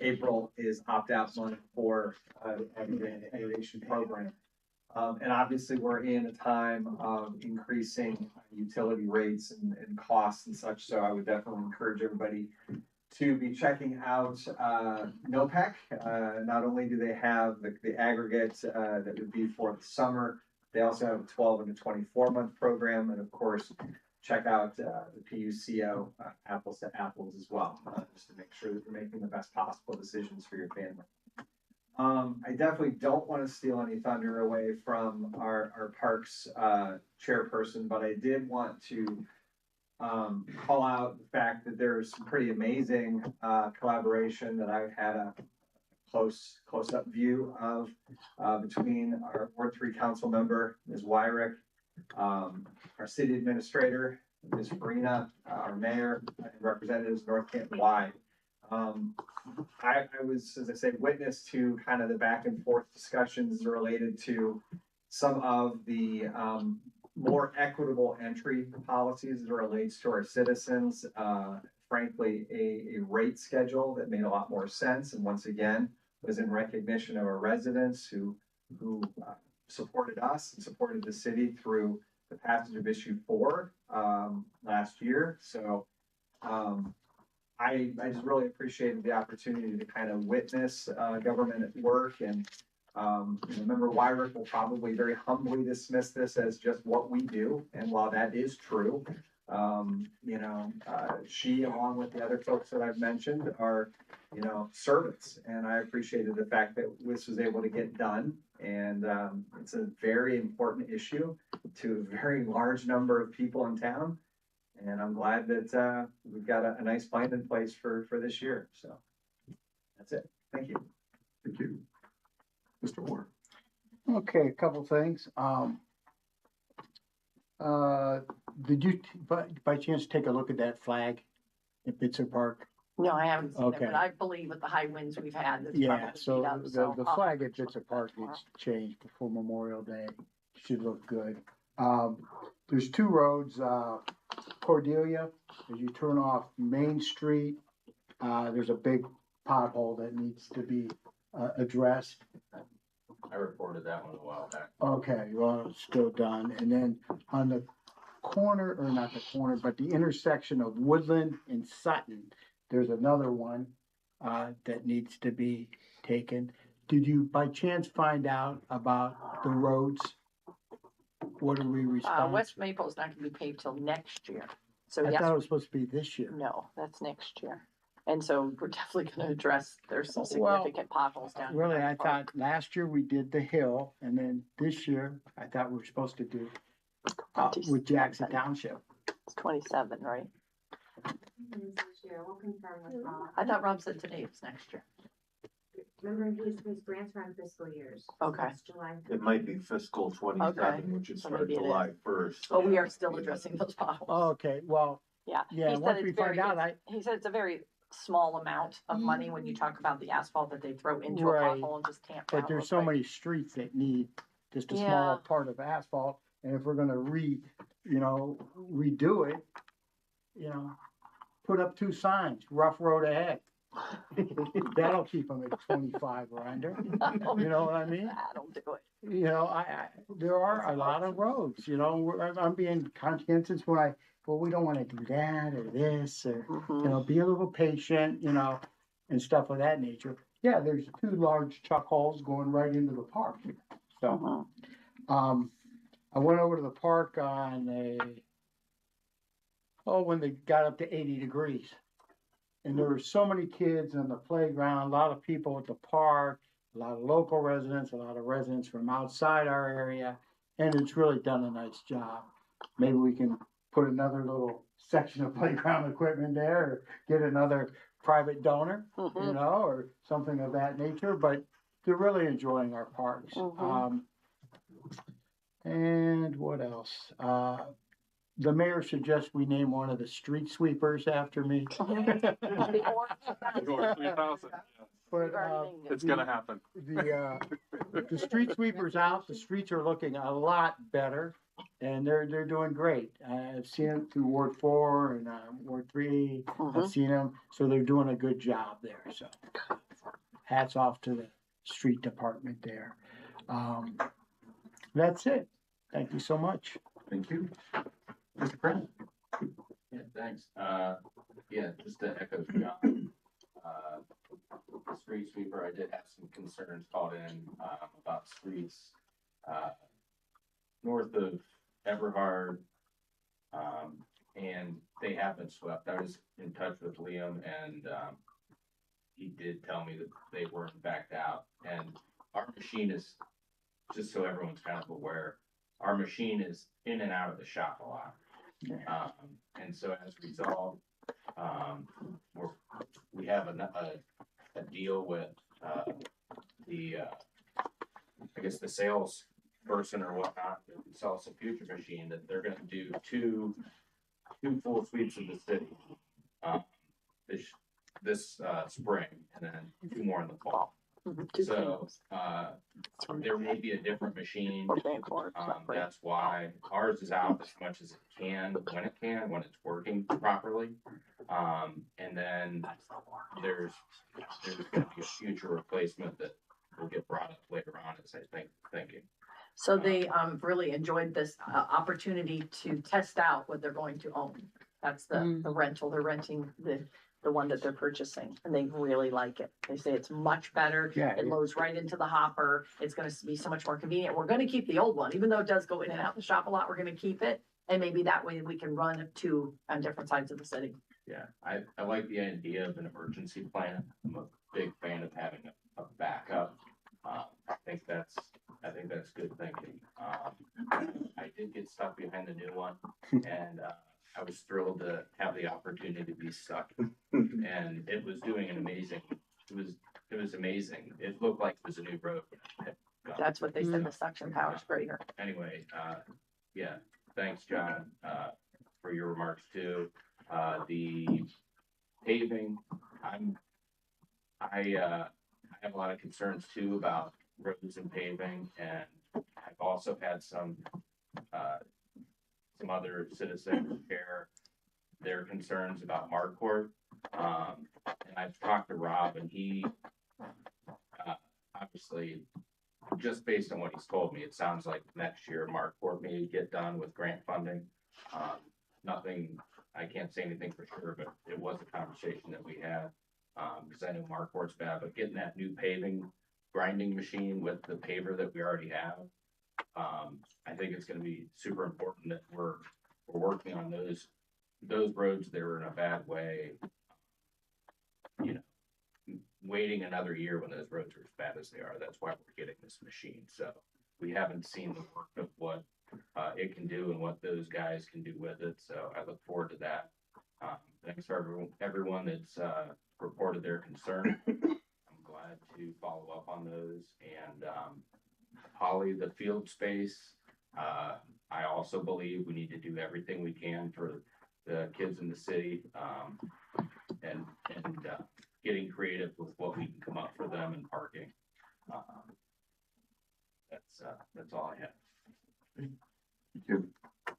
April is opt-out month for the innovation program. And obviously we're in a time of increasing utility rates and costs and such. So I would definitely encourage everybody to be checking out NOPEC. Not only do they have the aggregate that would be for the summer, they also have a 12 and a 24-month program. And of course, check out the PUCO apples to apples as well, just to make sure that you're making the best possible decisions for your family. I definitely don't want to steal any thunder away from our parks chairperson, but I did want to call out the fact that there's some pretty amazing collaboration that I've had a close-up view of between our Ward 3 council member, Ms. Wyrick, our city administrator, Ms. Farina, our mayor, and representatives of North Canton Y. I was, as I say, witness to kind of the back and forth discussions related to some of the more equitable entry policies as it relates to our citizens. Frankly, a rate schedule that made a lot more sense, and once again was in recognition of our residents who supported us and supported the city through the passage of issue 4 last year. So I just really appreciated the opportunity to kind of witness government at work. And Member Wyrick will probably very humbly dismiss this as just what we do. And while that is true, she, along with the other folks that I've mentioned, are, servants. And I appreciated the fact that this was able to get done. And it's a very important issue to a very large number of people in town. And I'm glad that we've got a nice plan in place for this year. So that's it. Thank you. Thank you. Mr. Moore. Okay, a couple things. Did you by chance take a look at that flag at Bitzer Park? No, I haven't seen it, Okay. but I believe with the high winds we've had, it's Yeah, probably so beat up, the I'll flag have at to check Bitzer that Park tomorrow. needs changed before Memorial Day. Should look good. There's two roads, Cordelia, as you turn off Main Street, there's a big pothole that needs to be addressed. I reported that one a while back. Okay, well, it's still done. And then on the corner, or not the corner, but the intersection of Woodland and Sutton, there's another one that needs to be taken. Did you by chance find out about the roads? What are we responsible? West Maple's not gonna be paved till next year. So I yes, thought it was supposed to be this year. no, that's next year. And so we're definitely gonna address, there's some Well, significant potholes down. in Really, that I park. thought last year we did the hill, and then this year I thought we were supposed to do with Jackson Township. It's 27, right? This year, we'll confirm with Rob. I thought Rob said today was next year. Remember, his grants are on fiscal years. so Okay. it's July. It might be fiscal 27, which would So start maybe it July is. 1st. But we are still addressing those potholes. Oh, okay, well, Yeah. yeah, He said once we it's very, find out, he said it's a very small amount of money when you talk about the asphalt that they throw into a Right. pothole and just tamp But down there's real so quick. many streets that need just a Yeah. small part of asphalt, and if we're gonna redo it, put up 2 signs, rough road ahead. That'll keep them at 25 or under, you know what I mean? That'll do it. There are a lot of roads, I'm being conscientious when we don't wanna do that or this, or, be a little patient, and stuff of that nature. Yeah, there's 2 large chuck holes going right into the park, so. I went over to the park when they got up to 80 degrees. And there were so many kids on the playground, a lot of people at the park, a lot of local residents, a lot of residents from outside our area, and it's really done a nice job. Maybe we can put another little section of playground equipment there, or get another private donor, or something of that nature, but they're really enjoying our parks. And what else? The mayor suggests we name one of the street sweepers after me. But, It's gonna happen. the street sweeper's out, the streets are looking a lot better, and they're doing great. I've seen it through Ward 4 and, Ward 3, I've seen them, so they're doing a good job there, so. Hats off to the street department there. That's it. Thank you so much. Thank you. Mr. Brown? Yeah, thanks. Just to echo John, the street sweeper, I did have some concerns called in, about streets, north of Everhard. And they have been swept. I was in touch with Liam and, he did tell me that they weren't backed out. And our machine is, just so everyone's kind of aware, our machine is in and out of the shop a lot. And so as a result, we have a deal with the sales person or whatnot that can sell us a future machine, that they're gonna do two full sweeps of the city this spring, and then 2 more in the fall. So there may be a different machine. That's why ours is out as much as it can, when it's working properly. And then there's gonna be a future replacement that will get brought up later on, as I thinking. So they really enjoyed this opportunity to test out what they're going to own. That's the rental. They're renting the one that they're purchasing, and they really like it. They say it's much better. It loads right into the hopper. It's gonna be so much more convenient. We're gonna keep the old one, even though it does go in and out the shop a lot. We're gonna keep it, and maybe that way we can run 2 on different sides of the city. Yeah, I like the idea of an emergency plan. I'm a big fan of having a backup. I think that's good thinking. I did get stuck behind the new one, and I was thrilled to have the opportunity to be stuck, and it was doing it was amazing. It looked like it was a new road. That's what they said, the suction power is greater. Anyway, thanks, John, for your remarks too. The paving, I have a lot of concerns too about roads and paving, and I've also had some other citizens share their concerns about Marquardt. And I've talked to Rob, and he, obviously, just based on what he's told me, it sounds like next year Marquardt may get done with grant funding. Nothing, I can't say anything for sure, but it was a conversation that we had, because I know Marquardt's bad, but getting that new paving grinding machine with the paver that we already have, I think it's gonna be super important that we're working on those roads that are in a bad way. Waiting another year when those roads are as bad as they are, that's why we're getting this machine. So we haven't seen the work of what it can do and what those guys can do with it. So I look forward to that. Thanks for everyone that's reported their concern. I'm glad to follow up on those. And Holly, the field space, I also believe we need to do everything we can for the kids in the city. getting creative with what we can come up for them in parking. That's all I have. Thank you.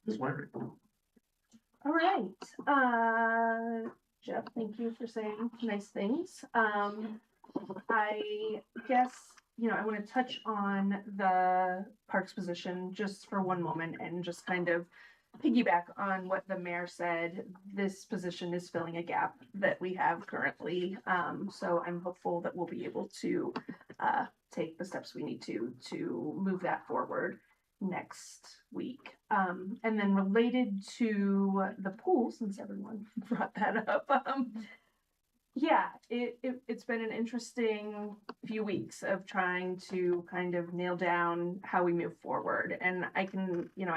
Ms. Wyrie. All right, Jeff, thank you for saying nice things. I guess, I want to touch on the parks position just for one moment and just kind of piggyback on what the mayor said. This position is filling a gap that we have currently. So I'm hopeful that we'll be able to take the steps we need to move that forward next week. And then related to the pool, since everyone brought that up, it's been an interesting few weeks of trying to kind of nail down how we move forward. And I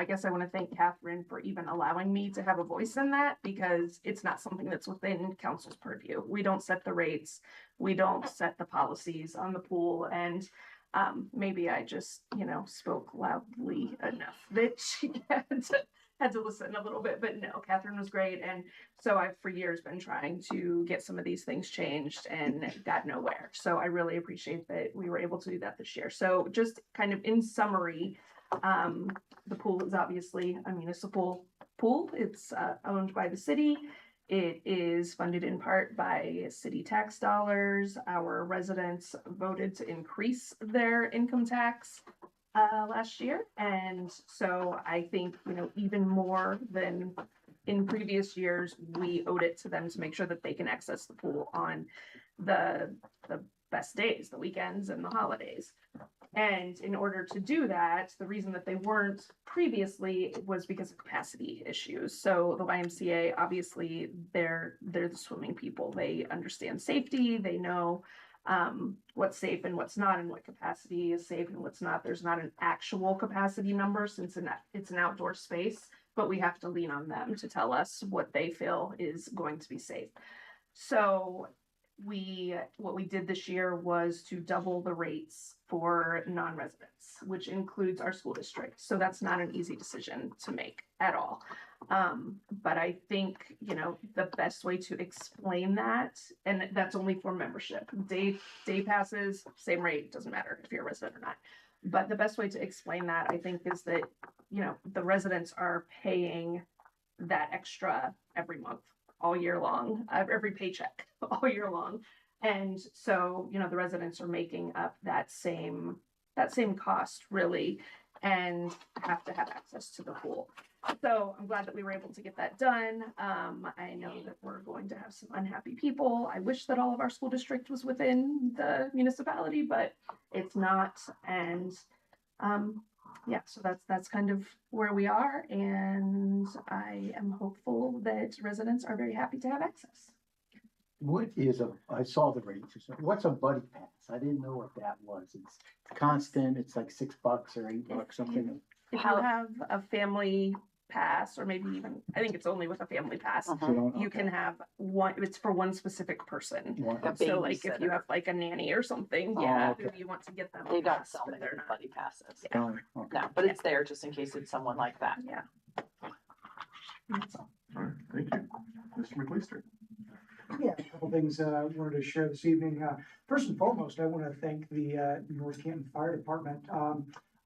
guess I want to thank Catherine for even allowing me to have a voice in that, because it's not something that's within council's purview. We don't set the rates, we don't set the policies on the pool, and maybe I just, spoke loudly enough that she had to listen a little bit, but no, Catherine was great. And so I've for years been trying to get some of these things changed and got nowhere. So I really appreciate that we were able to do that this year. So just kind of in summary, the pool is obviously a municipal pool. It's owned by the city. It is funded in part by city tax dollars. Our residents voted to increase their income tax last year. And so I think, even more than in previous years, we owed it to them to make sure that they can access the pool on the best days, the weekends and the holidays. And in order to do that, the reason that they weren't previously was because of capacity issues. So the YMCA, obviously, they're the swimming people. They understand safety. They know what's safe and what's not, and what capacity is safe and what's not. There's not an actual capacity number since it's an outdoor space, but we have to lean on them to tell us what they feel is going to be safe. So what we did this year was to double the rates for non-residents, which includes our school district. So that's not an easy decision to make at all. But I think, the best way to explain that, and that's only for membership, day passes, same rate, doesn't matter if you're a resident or not. But the best way to explain that, I think, is that, the residents are paying that extra every month, all year long, every paycheck all year long. And so, the residents are making up that same cost really, and have to have access to the pool. So I'm glad that we were able to get that done. I know that we're going to have some unhappy people. I wish that all of our school district was within the municipality, but it's not. And so that's kind of where we are. And I am hopeful that residents are very happy to have access. I saw the rates. What's a buddy pass? I didn't know what that was. It's constant. It's like $6 or $8, something. If you have a family pass, or maybe even, I think it's only with a family pass, you can have one, it's for one specific person. So like if you have like a nanny or something, who you want to get them. They don't sell many buddy passes. No, but it's there just in case it's someone like that. Yeah. All right, thank you. Mr. McLeister. Yeah, a couple things I wanted to share this evening. First and foremost, I want to thank the North Canton Fire Department.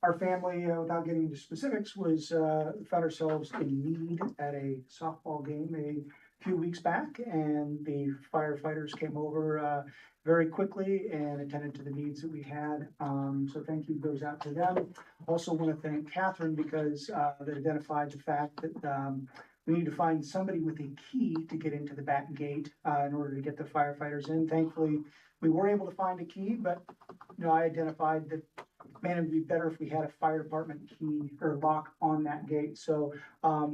Our family, without getting into specifics, found ourselves in need at a softball game a few weeks back, and the firefighters came over very quickly and attended to the needs that we had. So thank you goes out to them. Also want to thank Catherine, because they identified the fact that we need to find somebody with a key to get into the back gate in order to get the firefighters in. Thankfully, we were able to find a key, but I identified that, man, it'd be better if we had a fire department key or lock on that gate. So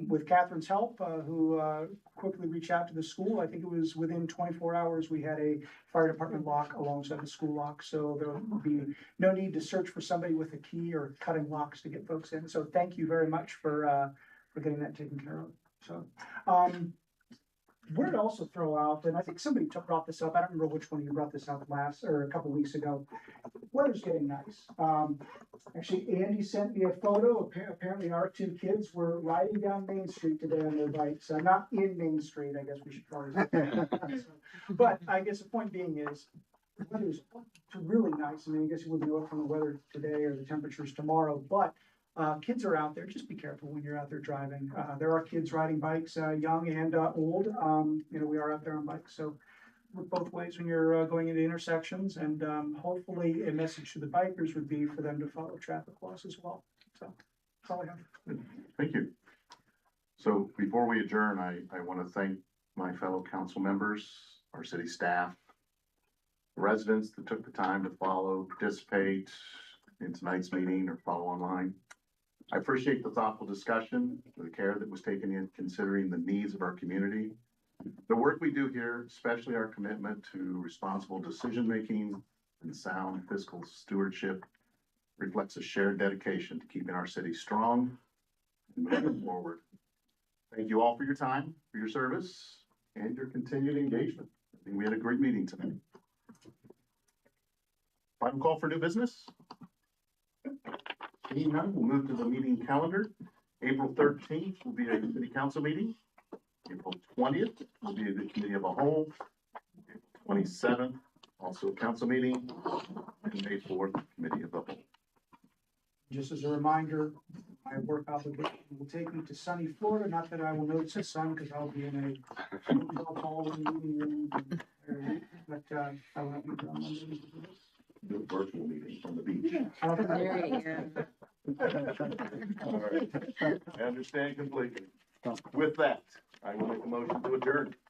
with Catherine's help, who quickly reached out to the school, I think it was within 24 hours, we had a fire department lock alongside the school lock. So there will be no need to search for somebody with a key or cutting locks to get folks in. So thank you very much for getting that taken care of. So, wanted to also throw out, and I think somebody brought this up. I don't remember which one you brought this up last or a couple weeks ago. weather's getting nice. Actually, Andy sent me a photo. Apparently our two kids were riding down Main Street today on their bikes. Not in Main Street, I guess we should probably say. But I guess the point being is, the weather's really nice. I mean, I guess you wouldn't know it from the weather today or the temperatures tomorrow, but kids are out there. Just be careful when you're out there driving. There are kids riding bikes, young and old. We are out there on bikes, so look both ways when you're going into intersections, and hopefully a message to the bikers would be for them to follow traffic laws as well. So that's all I have. Thank you. So before we adjourn, I want to thank my fellow council members, our city staff, residents that took the time to follow, participate in tonight's meeting or follow online. I appreciate the thoughtful discussion, the care that was taken in considering the needs of our community. The work we do here, especially our commitment to responsible decision-making and sound fiscal stewardship, reflects a shared dedication to keeping our city strong and moving forward. Thank you all for your time, for your service, and your continued engagement. I think we had a great meeting tonight. Final call for new business? Seeing none, we'll move to the meeting calendar. April 13th will be a city council meeting. April 20th will be the committee of a whole. April 27th, also a council meeting. And May 4th, committee of the whole. Just as a reminder, my work obligation will take me to sunny Florida. Not that I will notice the sun, because I'll be in a hotel meeting room. But I will not be on Monday. Do a virtual meeting from the beach. There you go. All right. I understand completely. With that, I will make a motion to adjourn.